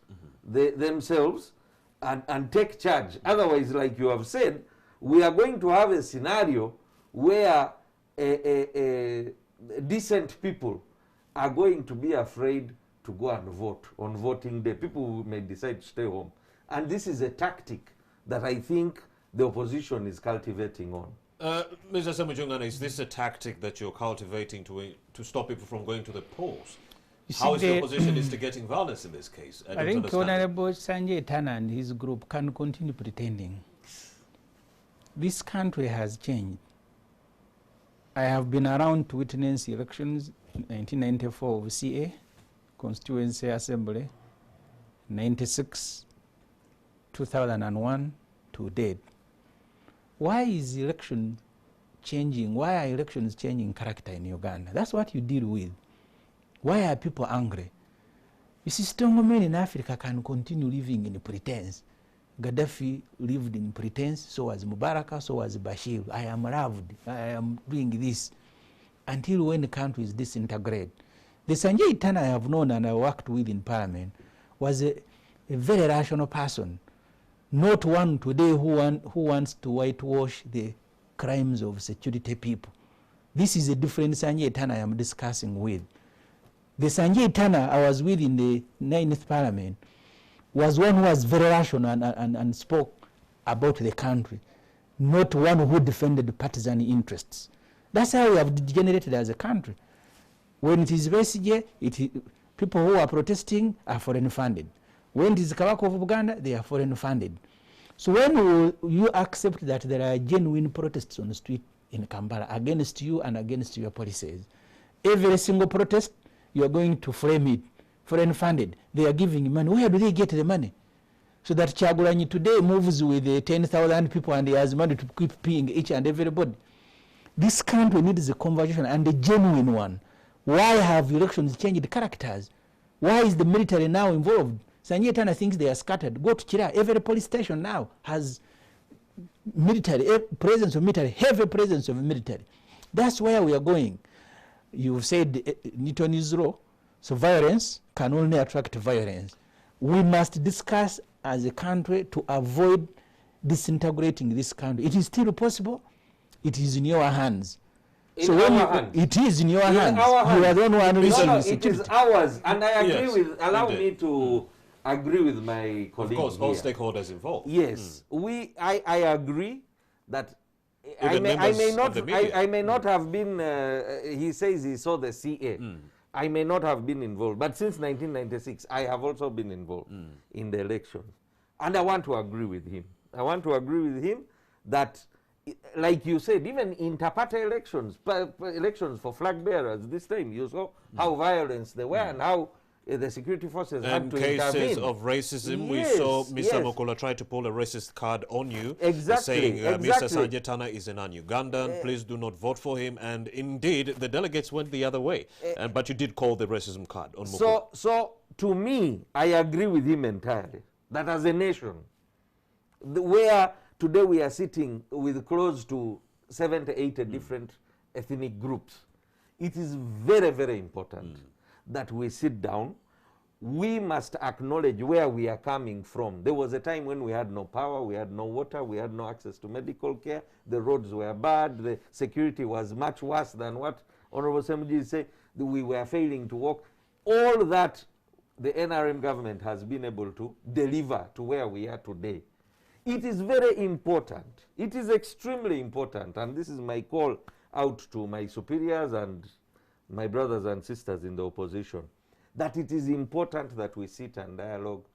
Speaker 3: themselves and take charge. Otherwise, like you have said, we are going to have a scenario where decent people are going to be afraid to go and vote on voting day. People may decide to stay home. And this is a tactic that I think the opposition is cultivating on.
Speaker 1: Mr. Ssemuju, is this a tactic that you're cultivating to stop people from going to the polls? How is the opposition instigating violence in this case?
Speaker 2: I think Honorable Sanjay Tana and his group can continue pretending. This country has changed. I have been around to witness elections in 1994 of CA, Constituency Assembly, 96, 2001 to date. Why is election changing? Why are elections changing character in Uganda? That's what you deal with. Why are people angry? You see, strong men in Africa can continue living in pretense. Gaddafi lived in pretense, so was Mubarak, so was Bashir. I am loved, I am doing this. Until when the country is disintegrated. The Sanjay Tana I have known and I worked with in Parliament was a very rational person, not one today who wants to whitewash the crimes of security people. This is a different Sanjay Tana I am discussing with. The Sanjay Tana I was with in the 9th Parliament was one who was very rational and spoke about the country, not one who defended partisan interests. That's how we have degenerated as a country. When it is Besigye, people who are protesting are foreign funded. When it is Kabaka of Uganda, they are foreign funded. So when you accept that there are genuine protests on the street in Kampala against you and against your policies, every single protest, you are going to frame it foreign funded. They are giving money. Where do they get the money? So that Chagulanyi today moves with 10,000 people and he has money to keep paying each and everybody. This country needs a conversation and a genuine one. Why have elections changed characters? Why is the military now involved? Sanjay Tana thinks they are scattered. Go to Chira. Every police station now has military, presence of military, heavy presence of military. That's where we are going. You've said Newton is raw, so violence can only attract violence. We must discuss as a country to avoid disintegrating this country. It is still possible. It is in your hands.
Speaker 3: In
Speaker 2: so
Speaker 3: our hands.
Speaker 2: It is in your hands.
Speaker 3: Our
Speaker 2: You are the one
Speaker 3: no, it is ours. And I agree
Speaker 1: Yes,
Speaker 3: with, allow
Speaker 1: indeed.
Speaker 3: me to agree with my colleague.
Speaker 1: Of course, all
Speaker 3: here.
Speaker 1: stakeholders involved.
Speaker 3: Yes, I agree that I
Speaker 1: Even
Speaker 3: may
Speaker 1: members
Speaker 3: not
Speaker 1: of the media.
Speaker 3: I may not have been. He says he saw the CA. I may not have been involved, but since 1996, I have also been involved in the election, and I want to agree with him. I want to agree with him that, like you said, even inter-party elections, elections for flag bearers this time, you saw how violent they were and how the security forces had
Speaker 1: And
Speaker 3: to
Speaker 1: cases
Speaker 3: intervene.
Speaker 1: of racism, we
Speaker 3: Yes,
Speaker 1: saw Mr.
Speaker 3: yes.
Speaker 1: Mokola try to pull a racist card on you,
Speaker 3: Exactly,
Speaker 1: saying
Speaker 3: exactly.
Speaker 1: Mr. Sanjay Tana is a non-Ugandan, please do not vote for him. And indeed, the delegates went the other way. But you did call the racism card on Mokola.
Speaker 3: So to me, I agree with him entirely, that as a nation, where today we are sitting with close to 70, 80 different ethnic groups, it is very, very important that we sit down. We must acknowledge where we are coming from. There was a time when we had no power, we had no water, we had no access to medical care, the roads were bad, the security was much worse than what Honorable Ssemuju said. We were failing to walk. All that the NRM government has been able to deliver to where we are today. It is very important. It is extremely important, and this is my call out to my superiors and my brothers and sisters in the opposition, that it is important that we sit and dialogue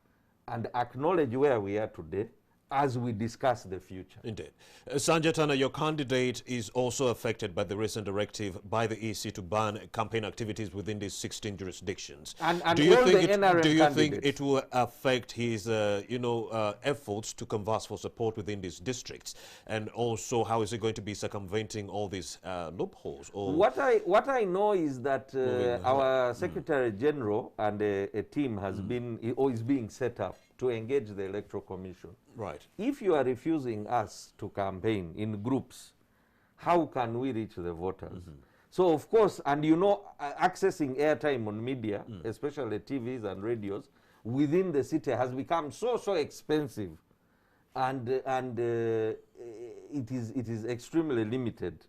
Speaker 3: and acknowledge where we are today as we discuss the future.
Speaker 1: Indeed. Sanjay Tana, your candidate is also affected by the recent directive by the EC to ban campaign activities within these 16 jurisdictions.
Speaker 3: And
Speaker 1: do you
Speaker 3: all
Speaker 1: think
Speaker 3: the NRM
Speaker 1: do you think
Speaker 3: candidates.
Speaker 1: it will affect his efforts to canvass for support within these districts? And also, how is he going to be circumventing all these loopholes? Or
Speaker 3: What I know is that our Secretary General and a team has been or is being set up to engage the Electoral Commission.
Speaker 1: right.
Speaker 3: If you are refusing us to campaign in groups, how can we reach the voters? So of course, and you know, accessing airtime on media, especially TVs and radios, within the city has become so expensive, and it is extremely limited.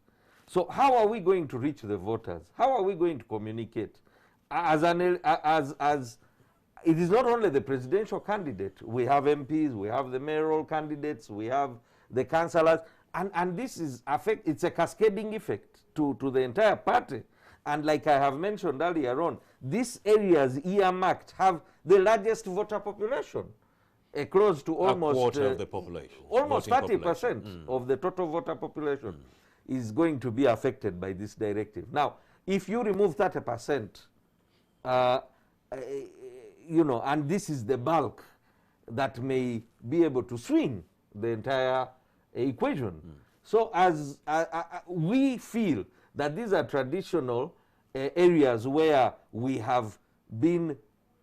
Speaker 3: So how are we going to reach the voters? How are we going to communicate? It is not only the presidential candidate. We have MPs, we have the mayoral candidates, we have the councillors, and this is it's a cascading effect to the entire party. And like I have mentioned earlier on, these areas earmarked have the largest voter population, close to almost
Speaker 1: a quarter of the population.
Speaker 3: almost
Speaker 1: voting
Speaker 3: 30% of the total voter population is going to be affected by this directive. Now, if you remove 30%, you know, and this is the bulk that may be able to swing the entire equation. So as we feel that these are traditional areas where we have been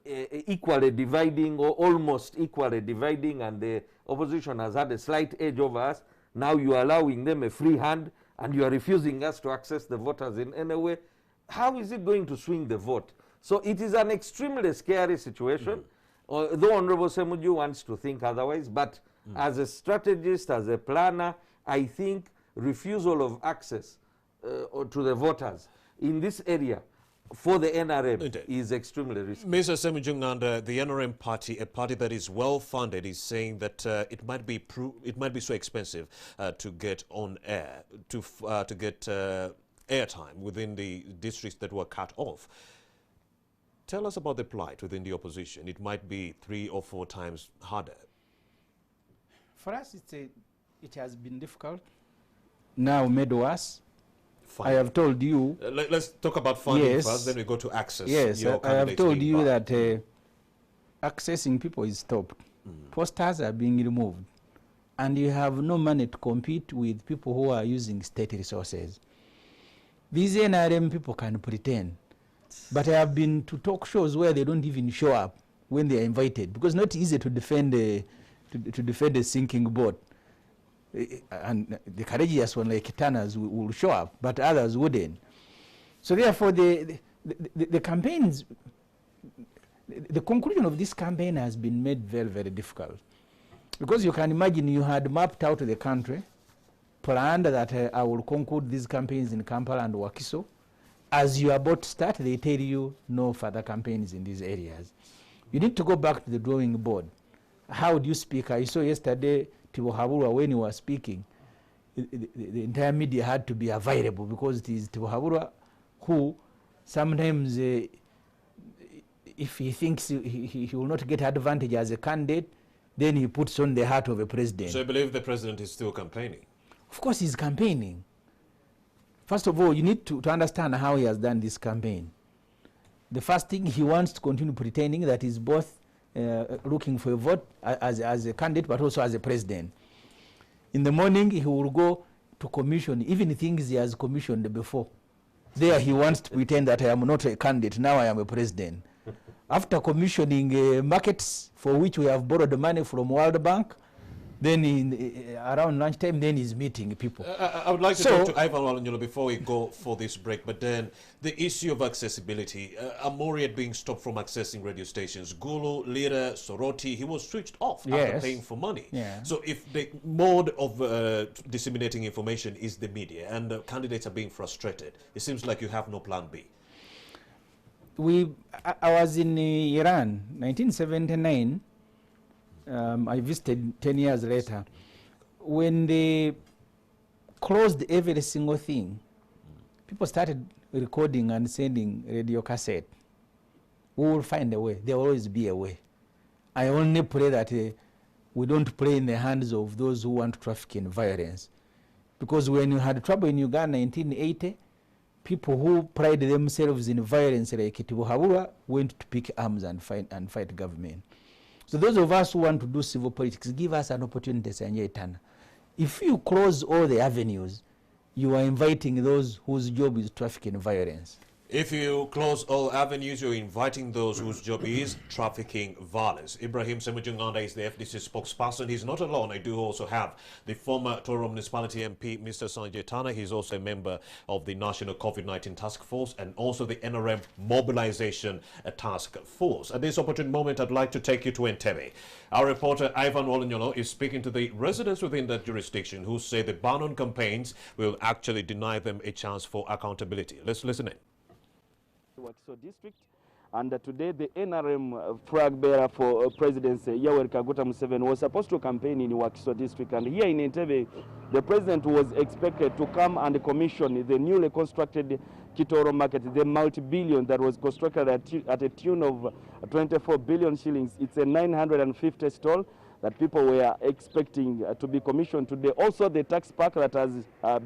Speaker 3: equally dividing or almost equally dividing, and the opposition has had a slight edge over us. Now you are allowing them a free hand and you are refusing us to access the voters in any way. How is it going to swing the vote? So it is an extremely scary situation, though Honorable Ssemuju wants to think otherwise, but as a strategist, as a planner, I think refusal of access to the voters in this area for the NRM is extremely risky.
Speaker 1: Mr. Ssemuju, the NRM party, a party that is well funded, is saying that it might be so expensive to get on air, to get airtime within the districts that were cut off. Tell us about the plight within the opposition. It might be 3 or 4 times harder.
Speaker 2: For us, it has been difficult. Now made worse. I have told you.
Speaker 1: Let's talk about funding first, then we go to access.
Speaker 2: Yes, I have told you that accessing people is stopped. Posters are being removed. And you have no money to compete with people who are using state resources. These NRM people can pretend. But I have been to talk shows where they don't even show up when they are invited, because it's not easy to defend a sinking boat. And the courageous one like Kitanas will show up, but others wouldn't. So therefore, the campaigns, the conclusion of this campaign has been made very, very difficult. Because you can imagine you had mapped out the country, planned that I will conclude these campaigns in Kampala and Wakiso. As you are about to start, they tell you no further campaigns in these areas. You need to go back to the drawing board. How do you speak? I saw yesterday Tibuhaburwa, when you were speaking, the entire media had to be available, because it is Tibuhaburwa who sometimes, if he thinks he will not get advantage as a candidate, then he puts on the hat of a president.
Speaker 1: So I believe the president is still campaigning?
Speaker 2: Of course he's campaigning. First of all, you need to understand how he has done this campaign. The first thing, he wants to continue pretending that he's both looking for a vote as a candidate, but also as a president. In the morning, he will go to commission, even things he has commissioned before. There he wants to pretend that I am not a candidate, now I am a president. After commissioning markets for which we have borrowed money from World Bank, then around lunchtime, then he's meeting people.
Speaker 1: I would like to talk to Ivan Walanyolo before we go for this break, but then the issue of accessibility, Amoriat being stopped from accessing radio stations, Gulu, Lira, Soroti, he was switched off after paying for money. Yeah. So if the mode of disseminating information is the media and candidates are being frustrated, it seems like you have no plan B.
Speaker 2: I was in Iran, 1979. I visited 10 years later. When they closed every single thing, people started recording and sending radio cassette. We will find a way. There will always be a way. I only pray that we don't play in the hands of those who want to traffic in violence. Because when you had trouble in Uganda in 1980, people who pride themselves in violence like Tibuhaburwa went to pick arms and fight government. So those of us who want to do civil politics, give us an opportunity, Sanjay. If you close all the avenues, you are inviting those whose job is trafficking violence.
Speaker 1: If you close all avenues, you're inviting those whose job is trafficking violence. Ibrahim Ssemuju is the FDC spokesperson. He's not alone. I do also have the former Toro Municipality MP, Mr. Sanjay. He's also a member of the National COVID-19 Task Force and also the NRM Mobilization Task Force. At this opportune moment, I'd like to take you to Entebbe. Our reporter, Ivan Walanyolo, is speaking to the residents within that jurisdiction who say the ban on campaigns will actually deny them a chance for accountability. Let's listen in.
Speaker 4: Wakiso district, and today the NRM flag bearer for presidency, Yoweri Kaguta Museveni, was supposed to campaign in Wakiso district, and here in Entebbe, the president was expected to come and commission the newly constructed Kitoro market, the multi-billion that was constructed at a tune of 24 billion shillings. It's a 950 stall that people were expecting to be commissioned today. Also the tax park that has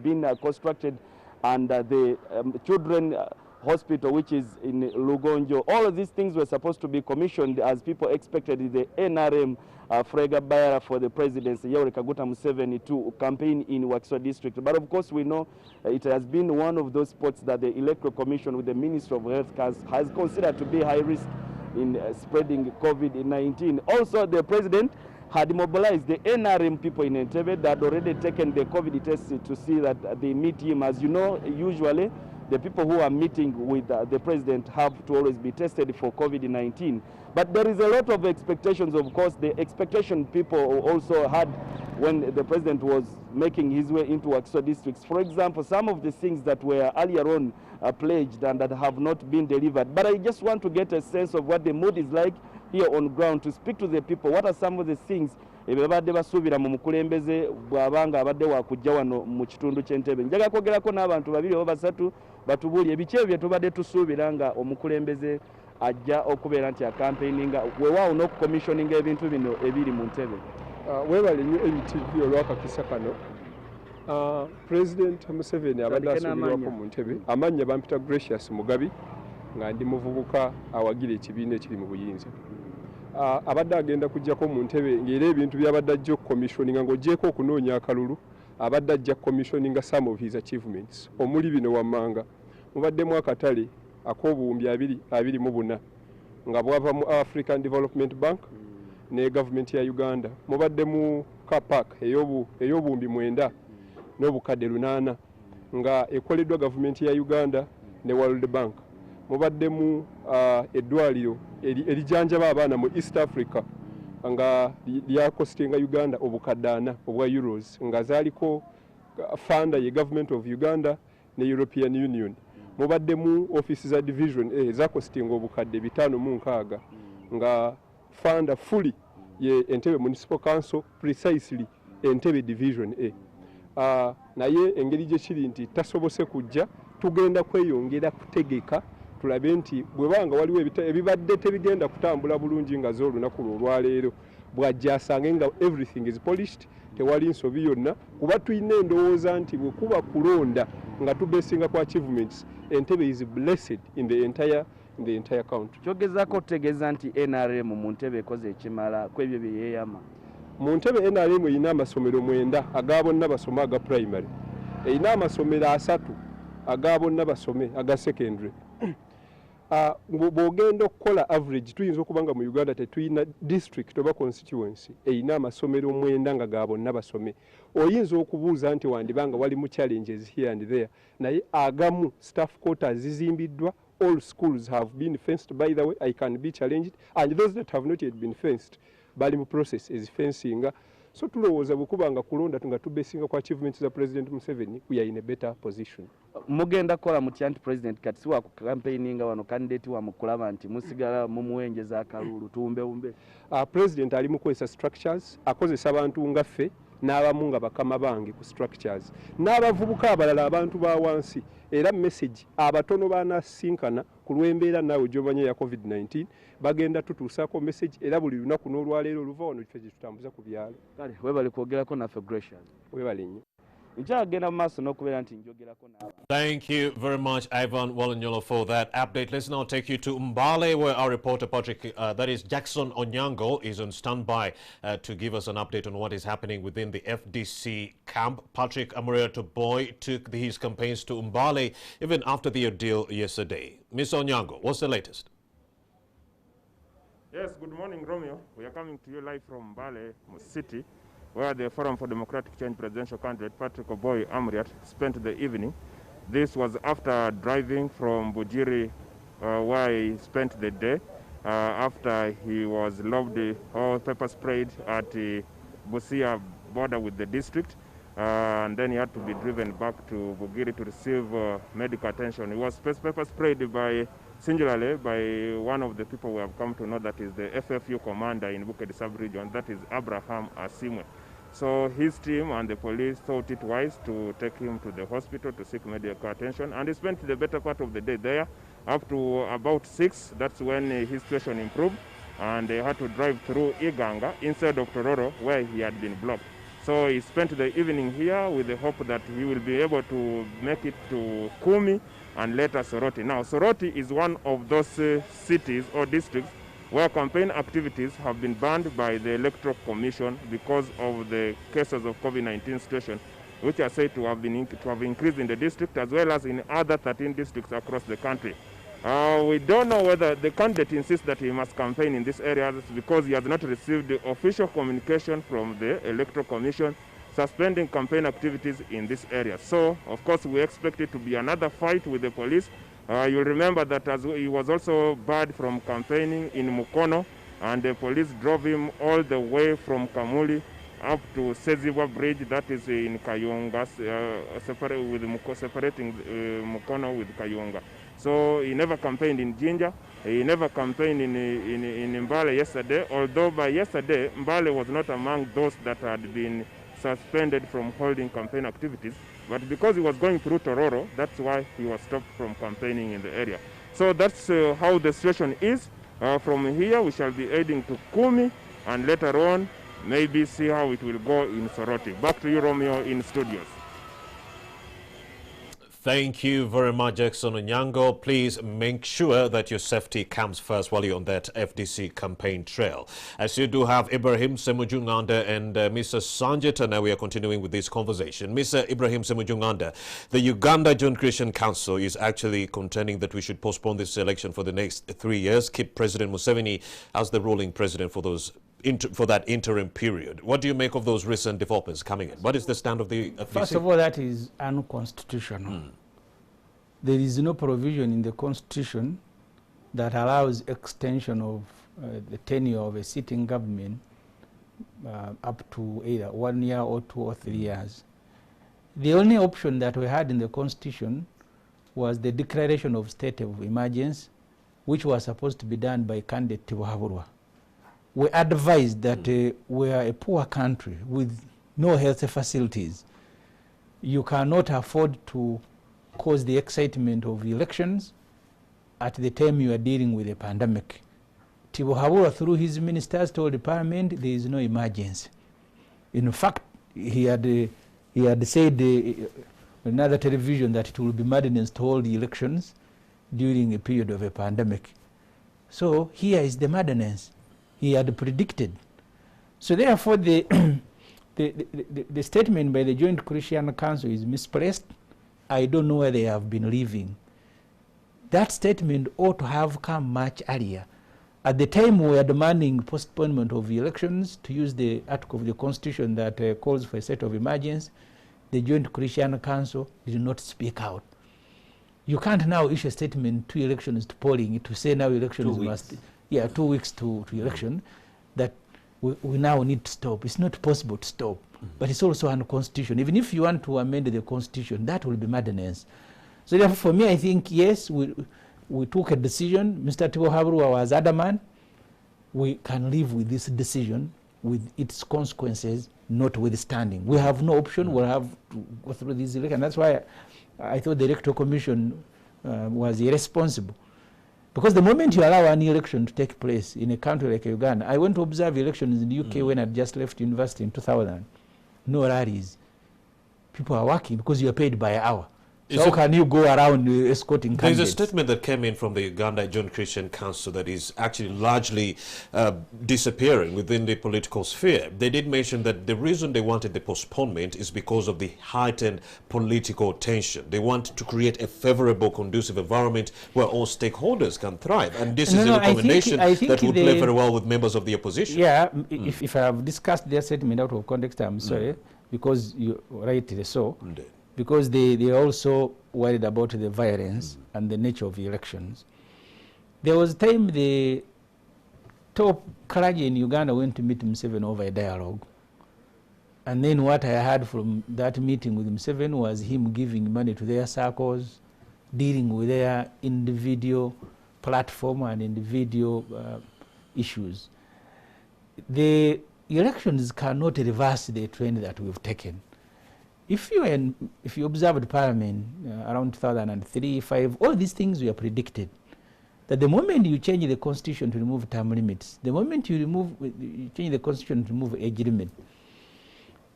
Speaker 4: been constructed, and the children hospital, which is in Lugonjo. All of these things were supposed to be commissioned as people expected the NRM flag bearer for the presidency, Yoweri Kaguta Museveni, to campaign in Wakiso district. But of course we know it has been one of those spots that the Electoral Commission with the Ministry of Health has considered to be high risk in spreading COVID-19. Also the president had mobilized the NRM people in Entebbe that had already taken the COVID test to see that they meet him. As you know, usually the people who are meeting with the president have to always be tested for COVID-19. But there is a lot of expectations, of course. The expectation people also had when the president was making his way into Wakiso districts. For example, some of the things that were earlier on pledged and that have not been delivered. But I just want to get a sense of what the mood is like here on ground, to speak to the people. What are some of the things ebibadde basuubira mu mukulembeze bw'abanga abadde wakujja wano mu kitundu ky'Entebbe? Njaga kwogerako n'abantu babiri oba basatu batubuulye biki ebyo bye tubadde tusuubira nga omukulembeze ajja okubeera nti akampeininga weewaawo n'okucommissioninga ebintu bino ebiri mu Ntebbe.
Speaker 5: Weebale nnyo NTV olwakakisa kano. President Museveni abadde asuubirwako mu Ntebbe. Amannya bampita Gracious Mugabi nga ndi muvubuka awagira ekibiina ekiri mu buyinza. Abadde agenda kujjako mu Ntebbe ng'era ebintu by'abadde ajja okucommissioninga ng'oggyeko okunoonya akalulu, abadde ajja kucommissioninga some of his achievements. Omuli bino wammanga mubaddemu akatale ak'obuwumbi 24 nga bwava mu African Development Bank ne government ya Uganda. Mubaddemu car park ey'obuwumbi 9 n'obukadde 8 nga ekoleddwa government ya Uganda ne World Bank. Mubaddemu eddwaliro erijanjaba abaana mu East Africa nga lyakostinga Uganda obukadde 4 obwa euros nga zaaliko funda ye government of Uganda ne European Union. Mubaddemu office za division ezakostinga obukadde 506 nga funda fully ye Entebbe Municipal Council, precisely Entebbe Division A. Naye engeri gye kiri nti tasobose kujja, tugenda kweyongera kutegeka tulabe nti bwebanga waliwo ebibadde tebigenda kutambula bulungi nga z'olunaku olwaleero bw'ajja asange nga everything is polished, tewali nsobi yonna, kuba tulina endowooza nti bwe kuba kulonda nga tubesinga ku achievements, Entebbe is blessed in the entire country.
Speaker 4: Kyogezaako okutegeeza nti NRM mu Ntebbe ekoze ekimala ku ebyo bye yeeyama.
Speaker 5: Mu Ntebbe NRM erina amasomero 9 aga bonna basome aga primary, erina amasomero 3 aga bonna basome aga secondary. Bw'ogenda okukola average tuyinza okubanga mu Uganda tetuyina district oba constituency erina amasomero 9 nga ga bonna basome. Oyinza okubuuza nti wandibanga walimu challenges here and there, naye agamu staff quarters zizimbiddwa. All schools have been fenced, by the way. I can be challenged, and those that have not yet been fenced bali mu process is fencing. So tulowooza bwekubanga kulonda nga tubesinga ku achievements za President Museveni, we are in a better position.
Speaker 4: Mugenda kola mutya nti president kati siwa ku campaigninga wano candidate wa mukulaba nti musigala mu muwenjeza akalulu tuwumbe?
Speaker 5: President ali mu kwesa structures, akozesa abantu nga ffe n'abamu nga bakama bange ku structures, n'abavubuka abalala abantu ba wansi. Era message abatono banasinkana ku lw'embeera naawe gy'omanya ya COVID-19 bagenda tutuusaako message, era buli lunaku n'olwaleero oluva wano kifo gye tutambuza ku byalo.
Speaker 4: Kale weebale kwogerako naffe Gracious.
Speaker 5: Weebale nnyo.
Speaker 4: Nkyagenda mu maaso n'okubeera nti njogerako n'abantu.
Speaker 1: Thank you very much, Ivan Walanyolo, for that update. Let's now take you to Mbale, where our reporter that is Jackson Onyango, is on standby to give us an update on what is happening within the FDC camp. Patrick Amuriato Boy took his campaigns to Mbale even after the ordeal yesterday. Mr. Onyango, what's the latest?
Speaker 6: Yes, good morning, Romeo. We are coming to you live from Mbale City, where the Forum for Democratic Change presidential candidate Patrick Oboy Amuriat spent the evening. This was after driving from Bujiri, where he spent the day, after he was lobbed or pepper sprayed at the Busia border with the district, and then he had to be driven back to Bugiri to receive medical attention. He was pepper sprayed singularly by one of the people we have come to know, that is the FFU commander in Bukedi sub-region, that is Abraham Asimwe. So his team and the police thought it wise to take him to the hospital to seek medical attention, and he spent the better part of the day there up to about 6. That's when his situation improved, and they had to drive through Iganga instead of Tororo, where he had been blocked. So he spent the evening here with the hope that he will be able to make it to Kumi and later Soroti. Now, Soroti is one of those cities or districts where campaign activities have been banned by the Electoral Commission because of the cases of COVID-19 situation, which are said to have increased in the district as well as in other 13 districts across the country. We don't know whether the candidate insists that he must campaign in this area because he has not received the official communication from the Electoral Commission suspending campaign activities in this area. So, of course, we expect it to be another fight with the police. You'll remember that as he was also barred from campaigning in Mukono, and the police drove him all the way from Kamuli up to Ssemuju Bridge, that is in Kayonga, separating Mukono with Kayonga. So he never campaigned in Jinja, he never campaigned in Mbale yesterday, although by yesterday, Mbale was not among those that had been suspended from holding campaign activities. But because he was going through Tororo, that's why he was stopped from campaigning in the area. So that's how the situation is. From here, we shall be heading to Kumi, and later on, maybe see how it will go in Soroti. Back to you, Romeo, in studios.
Speaker 1: Thank you very much, Jackson Onyango. Please make sure that your safety comes first while you're on that FDC campaign trail. As you do have Ibrahim Ssemuju Nganda and Mr. Sanjay Tana, we are continuing with this conversation. Mr. Ibrahim Ssemuju Nganda, the Uganda Joint Christian Council is actually contending that we should postpone this election for the next 3 years, keep President Museveni as the ruling president for those for that interim period. What do you make of those recent developments coming in? What is the stand of the FDC?
Speaker 2: First of all, that is unconstitutional. There is no provision in the Constitution that allows extension of the tenure of a sitting government up to either 1 year or 2 or 3 years. The only option that we had in the Constitution was the declaration of state of emergency, which was supposed to be done by candidate Tibuhaburwa. We advised that we are a poor country with no health facilities. You cannot afford to cause the excitement of elections at the time you are dealing with a pandemic. Tibuhaburwa, through his ministers, told the parliament there is no emergency. In fact, he had said on another television that it will be madness to hold the elections during a period of a pandemic. So here is the madness he had predicted. So therefore, the statement by the Joint Christian Council is misplaced. I don't know where they have been living. That statement ought to have come much earlier. At the time we were demanding postponement of the elections, to use the article of the Constitution that calls for a state of emergency, the Joint Christian Council did not speak out. You can't now issue a statement 2 elections to polling to say now elections must... 2 weeks to election, that we now need to stop. It's not possible to stop, but it's also unconstitutional. Even if you want to amend the Constitution, that will be madness. So therefore, for me, I think, yes, we took a decision. Mr. Tibuhaburwa was adamant. We can live with this decision, with its consequences notwithstanding. We have no option. We'll have to go through this election. That's why I thought the Electoral Commission was irresponsible. Because the moment you allow an election to take place in a country like Uganda, I went to observe elections in the UK when I just left university in 2000. No rallies. People are working because you are paid by an hour. So how can you go around escorting candidates?
Speaker 1: There's a statement that came in from the Uganda Joint Christian Council that is actually largely disappearing within the political sphere. They did mention that the reason they wanted the postponement is because of the heightened political tension. They want to create a favorable, conducive environment where all stakeholders can thrive. And this is a recommendation that would play very well with members of the opposition.
Speaker 2: Yeah, if I have discussed their statement out of context, I'm sorry, because you rightly so. Indeed. Because they are also worried about the violence and the nature of the elections. There was a time the top clergy in Uganda went to meet Museveni over a dialogue. And then what I heard from that meeting with Museveni was him giving money to their circles, dealing with their individual platform and individual issues. The elections cannot reverse the trend that we've taken. If you observed Parliament around 2003, 2005, all these things were predicted. That the moment you change the Constitution to remove term limits, the moment you change the Constitution to remove age limit,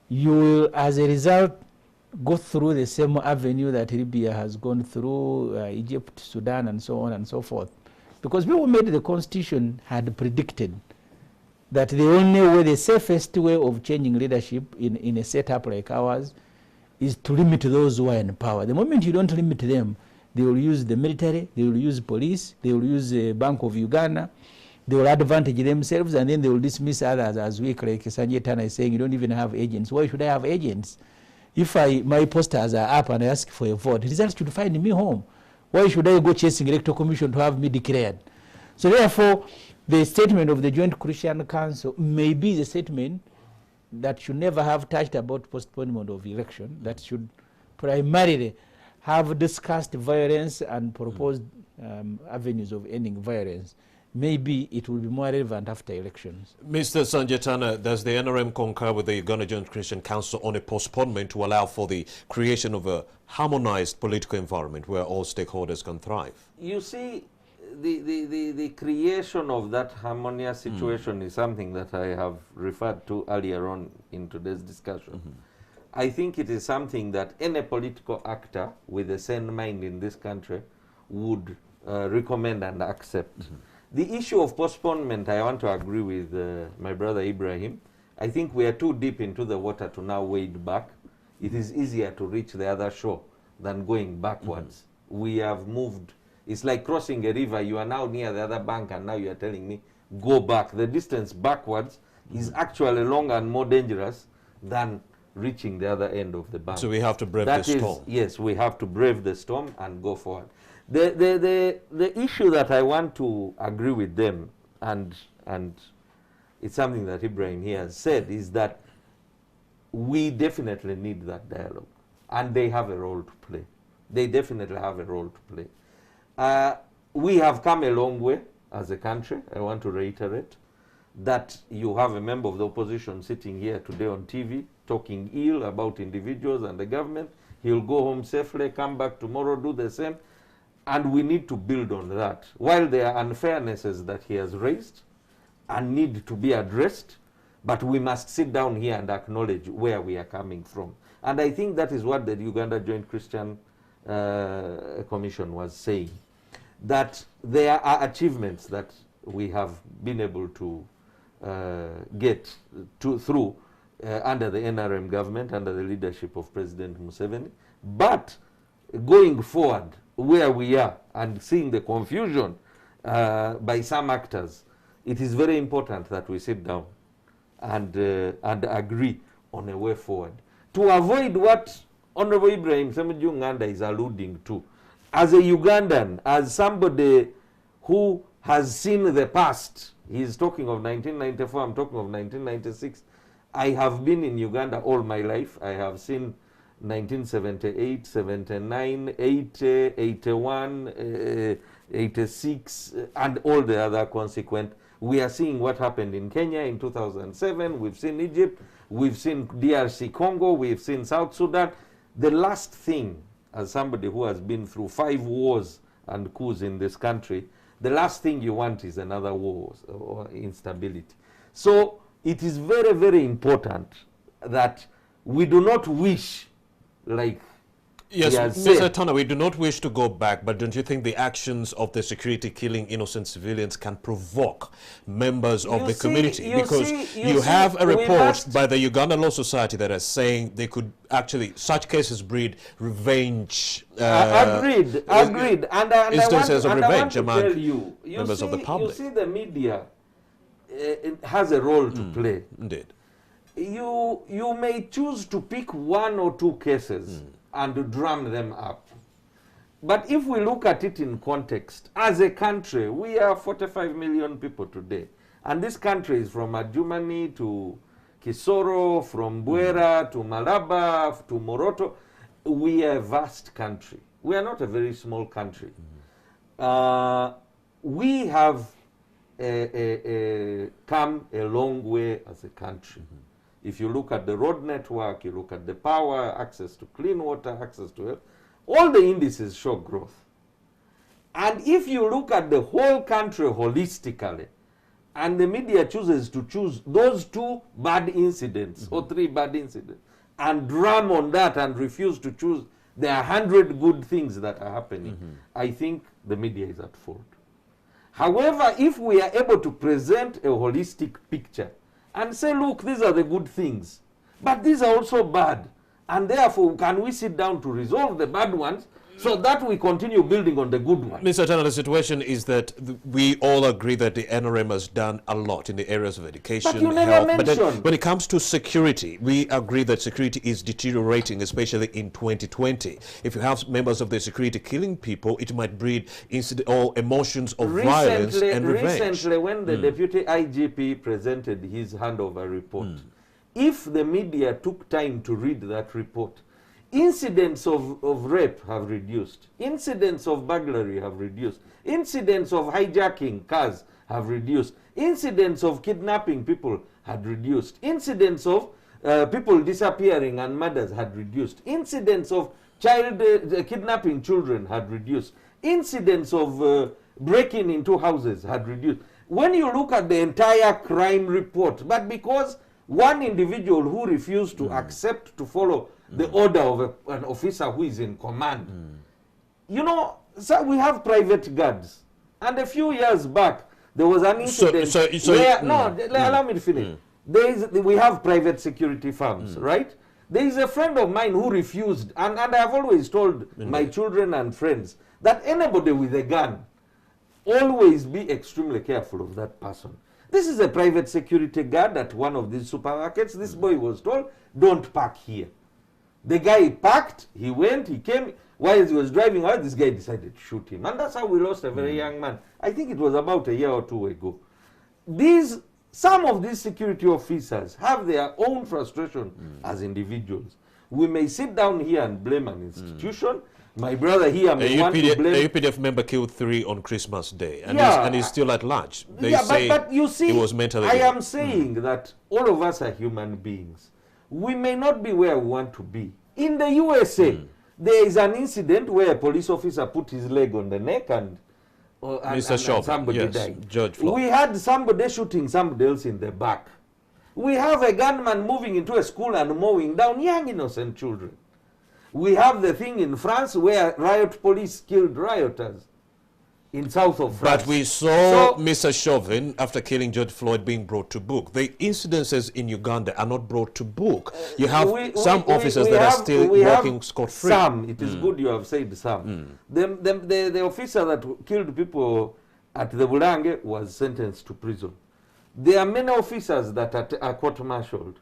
Speaker 2: you will, as a result, go through the same avenue that Libya has gone through, Egypt, Sudan, and so on and so forth. Because people who made the Constitution had predicted that the only way, the safest way of changing leadership in a setup like ours is to limit those who are in power. The moment you don't limit them, they will use the military, they will use police, they will use the Bank of Uganda, they will advantage themselves and then they will dismiss others as weak, like Sanjay Tana is saying, you don't even have agents. Why should I have agents? If my posters are up and I ask for a vote, results should find me home. Why should I go chasing electoral commission to have me declared? So therefore, the statement of the Joint Christian Council may be the statement that should never have touched about postponement of election, that should primarily have discussed violence and proposed avenues of ending violence. Maybe it will be more relevant after elections.
Speaker 1: Mr. Sanjay Tana, does the NRM concur with the Uganda Joint Christian Council on a postponement to allow for the creation of a harmonized political environment where all stakeholders can thrive?
Speaker 3: You see, the creation of that harmonious situation is something that I have referred to earlier on in today's discussion. I think it is something that any political actor with a sane mind in this country would recommend and accept. The issue of postponement, I want to agree with my brother Ibrahim. I think we are too deep into the water to now wade back. It is easier to reach the other shore than going backwards. We have moved. It's like crossing a river. You are now near the other bank and now you are telling me, go back. The distance backwards is actually longer and more dangerous than reaching the other end of the bank.
Speaker 1: So we have to brave the storm.
Speaker 3: Yes, we have to brave the storm and go forward. The issue that I want to agree with them, and it's something that Ibrahim here has said, is that we definitely need that dialogue. And they have a role to play. They definitely have a role to play. We have come a long way as a country. I want to reiterate that you have a member of the opposition sitting here today on TV talking ill about individuals and the government. He'll go home safely, come back tomorrow, do the same. And we need to build on that. While there are unfairnesses that he has raised and need to be addressed, but we must sit down here and acknowledge where we are coming from. And I think that is what the Uganda Joint Christian Commission was saying, that there are achievements that we have been able to get through under the NRM government, under the leadership of President Museveni. But going forward, where we are and seeing the confusion by some actors, it is very important that we sit down and agree on a way forward to avoid what Honorable Ibrahim Ssemuju is alluding to. As a Ugandan, as somebody who has seen the past, he's talking of 1994, I'm talking of 1996. I have been in Uganda all my life. I have seen 1978, 79, 80, 81, 86, and all the other consequent. We are seeing what happened in Kenya in 2007. We've seen Egypt. We've seen DRC Congo. We've seen South Sudan. The last thing, as somebody who has been through 5 wars and coups in this country, the last thing you want is another war or instability. So it is very, very important that we do not wish, like
Speaker 1: yes, Mr. Tana, we do not wish to go back, but don't you think the actions of the security killing innocent civilians can provoke members of the community? Because you have a report by the Uganda Law Society that is saying they could actually, such cases breed revenge.
Speaker 3: Agreed. And
Speaker 1: instances of revenge
Speaker 3: among
Speaker 1: members of the public.
Speaker 3: You see, the media it has a role to play.
Speaker 1: Indeed.
Speaker 3: You may choose to pick 1 or 2 cases and drum them up. But if we look at it in context, as a country, we are 45 million people today. And this country is from Adjumani to Kisoro, from Bwera to Malaba to Moroto. We are a vast country. We are not a very small country. We have come a long way as a country. If you look at the road network, you look at the power, access to clean water, access to health, all the indices show growth. And if you look at the whole country holistically, and the media chooses to choose those 2 bad incidents or 3 bad incidents and drum on that and refuse to choose there are 100 good things that are happening, I think the media is at fault. However, if we are able to present a holistic picture and say, look, these are the good things, but these are also bad, and therefore can we sit down to resolve the bad ones so that we continue building on the good one.
Speaker 1: Mr. Tana, the situation is that we all agree that the NRM has done a lot in the areas of education,
Speaker 3: But you never
Speaker 1: health. But then
Speaker 3: mentioned.
Speaker 1: when it comes to security, we agree that security is deteriorating, especially in 2020. If you have members of the security killing people, it might breed incident or emotions of violence and revenge.
Speaker 3: Recently, when the deputy IGP presented his handover report, if the media took time to read that report, incidents of rape have reduced. Incidents of burglary have reduced. Incidents of hijacking cars have reduced. Incidents of kidnapping people had reduced. Incidents of people disappearing and murders had reduced. Incidents of kidnapping children had reduced. Incidents of breaking into houses had reduced. When you look at the entire crime report, but because one individual who refused to accept to follow the order of an officer who is in command. You know, so we have private guards. And a few years back, there was an incident where, allow me to finish. We have private security firms, right? There is a friend of mine who refused, and I have always told my children and friends that anybody with a gun, always be extremely careful of that person. This is a private security guard at one of these supermarkets. This boy was told, don't park here. The guy parked, he went, he came. While he was driving out, this guy decided to shoot him. And that's how we lost a very young man. I think it was about a year or two ago. Some of these security officers have their own frustration as individuals. We may sit down here and blame an institution. My brother here may want to blame...
Speaker 1: A UPDF member killed 3 on Christmas Day, and he's still at large. They say
Speaker 3: but you see,
Speaker 1: he was mentally
Speaker 3: I am saying that all of us are human beings. We may not be where we want to be. In the USA, there is an incident where a police officer put his leg on the neck and somebody died.
Speaker 1: George Floyd.
Speaker 3: We had somebody shooting somebody else in the back. We have a gunman moving into a school and mowing down young innocent children. We have the thing in France where riot police killed rioters in south of France.
Speaker 1: But we saw Mr. Chauvin, after killing George Floyd, being brought to book. The incidences in Uganda are not brought to book. You have some officers that are still working scot-free.
Speaker 3: Some. It is good you have said some. The officer that killed people at the Bulange was sentenced to prison. There are many officers that are court-martialed.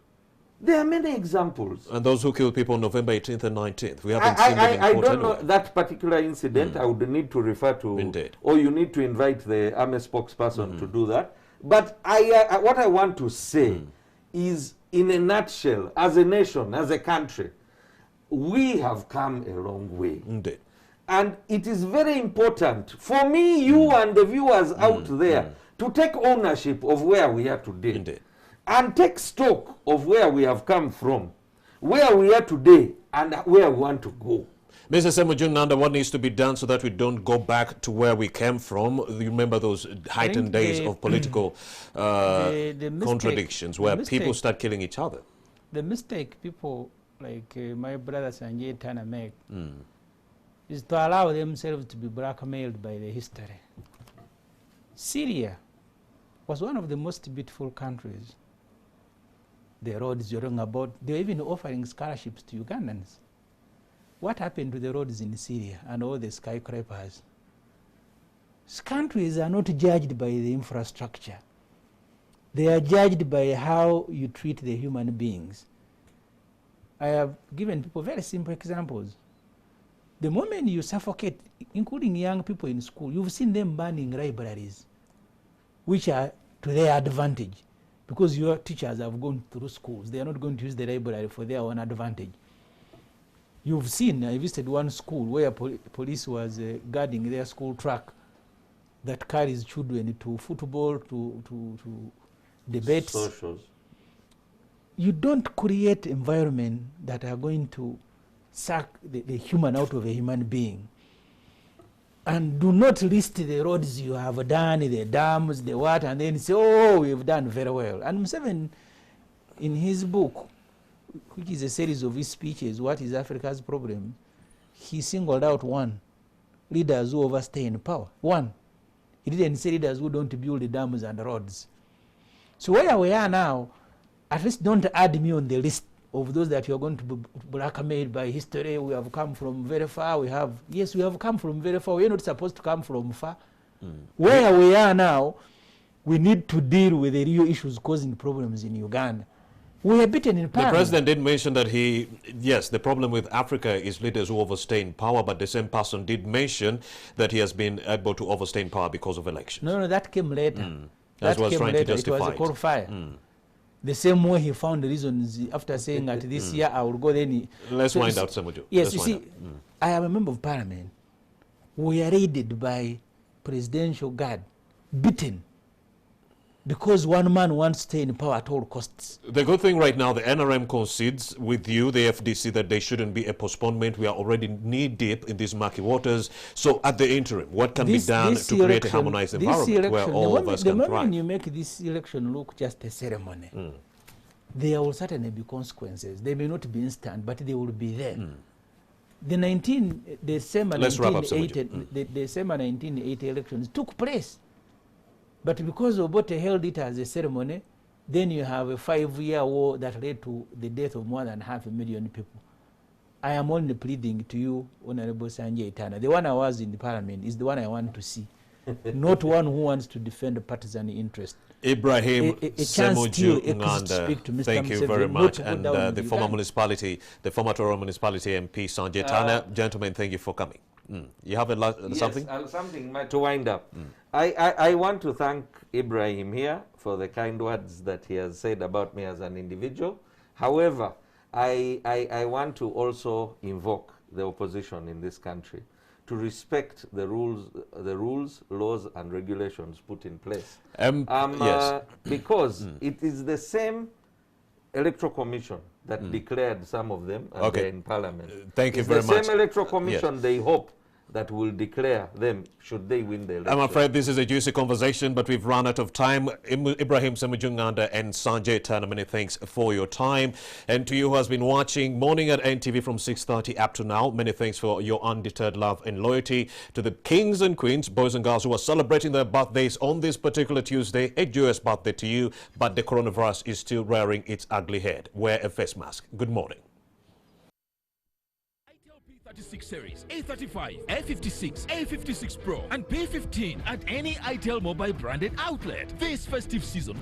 Speaker 3: There are many examples.
Speaker 1: And those who killed people on November 18th and 19th, we haven't seen them in court.
Speaker 3: I don't know that particular incident. I would need to refer to...
Speaker 1: Indeed.
Speaker 3: Or you need to invite the army spokesperson to do that. But what I want to say is, in a nutshell, as a nation, as a country, we have come a long way.
Speaker 1: Indeed.
Speaker 3: And it is very important for me, you and the viewers out there to take ownership of where we are today.
Speaker 1: Indeed.
Speaker 3: And take stock of where we have come from, where we are today, and where we want to go.
Speaker 1: Mr. Ssemuju Nanda, what needs to be done so that we don't go back to where we came from? You remember those heightened days of political contradictions where people start killing each other?
Speaker 2: The mistake people like my brother Sanjay Tana make is to allow themselves to be blackmailed by the history. Syria was one of the most beautiful countries. The roads you're talking about, they were even offering scholarships to Ugandans. What happened to the roads in Syria and all the skyscrapers? Countries are not judged by the infrastructure. They are judged by how you treat the human beings. I have given people very simple examples. The moment you suffocate, including young people in school, you've seen them burning libraries, which are to their advantage. Because your teachers have gone through schools, they are not going to use the library for their own advantage. You've seen, I visited one school where police was guarding their school truck that carries children to football, to debates.
Speaker 3: Socials.
Speaker 2: You don't create environment that are going to suck the human out of a human being. And do not list the roads you have done, the dams, the water, and then say, oh, we've done very well. And Museveni, in his book, which is a series of his speeches, What is Africa's Problem, he singled out one, leaders who overstay in power. One. He didn't say leaders who don't build the dams and roads. So where we are now, at least don't add me on the list of those that you are going to be blackmailed by history. We have come from very far. Yes, we have come from very far. We are not supposed to come from far. Where we are now, we need to deal with the real issues causing problems in Uganda. We are beaten in Parliament.
Speaker 1: The president did mention that yes, the problem with Africa is leaders who overstay in power, but the same person did mention that he has been able to overstay in power because of election.
Speaker 2: No, that came later.
Speaker 1: That was trying to justify
Speaker 2: it. Was a coal fire. The same way he found the reasons after saying that this year I will go then.
Speaker 1: Let's find out, Ssemuju.
Speaker 2: Yes, you see, I am a member of Parliament. We are raided by presidential guard, beaten, because one man wants to stay in power at all costs.
Speaker 1: The good thing right now, the NRM concedes with you, the FDC, that there shouldn't be a postponement. We are already knee-deep in these murky waters. So at the interim, what can be done to create a harmonized environment where all of us can thrive?
Speaker 2: The moment you make this election look just a ceremony, there will certainly be consequences. They may not be instant, but they will be there. The December 1980 elections took place. But because Obote held it as a ceremony, then you have a 5-year war that led to the death of more than 500,000 people. I am only pleading to you, Honorable Sanjay Tana. The one I was in the Parliament is the one I want to see, not one who wants to defend a partisan interest.
Speaker 1: Ibrahim Ssemuju Nganda, thank you very much. And the former Toro municipality MP Sanjay Tana, gentlemen, thank you for coming. You have something?
Speaker 3: Yes, something to wind up. I want to thank Ibrahim here for the kind words that he has said about me as an individual. However, I want to also invoke the opposition in this country to respect the rules, laws, and regulations put in place.
Speaker 1: Yes.
Speaker 3: Because it is the same Electoral Commission that declared some of them in Parliament.
Speaker 1: Thank you very much.
Speaker 3: The same Electoral Commission they hope that will declare them should they win the election.
Speaker 1: I'm afraid this is a juicy conversation, but we've run out of time. Ibrahim Ssemuju Nganda and Sanjay Tana, many thanks for your time. And to you who has been watching Morning at NTV from 6:30 up to now, many thanks for your undeterred love and loyalty. To the kings and queens, boys and girls who are celebrating their birthdays on this particular Tuesday, a joyous birthday to you, but the coronavirus is still rearing its ugly head. Wear a face mask. Good morning.
Speaker 7: A36 series, A35, A56, A56 Pro, and P15 at any ITEL mobile branded outlet this festive season.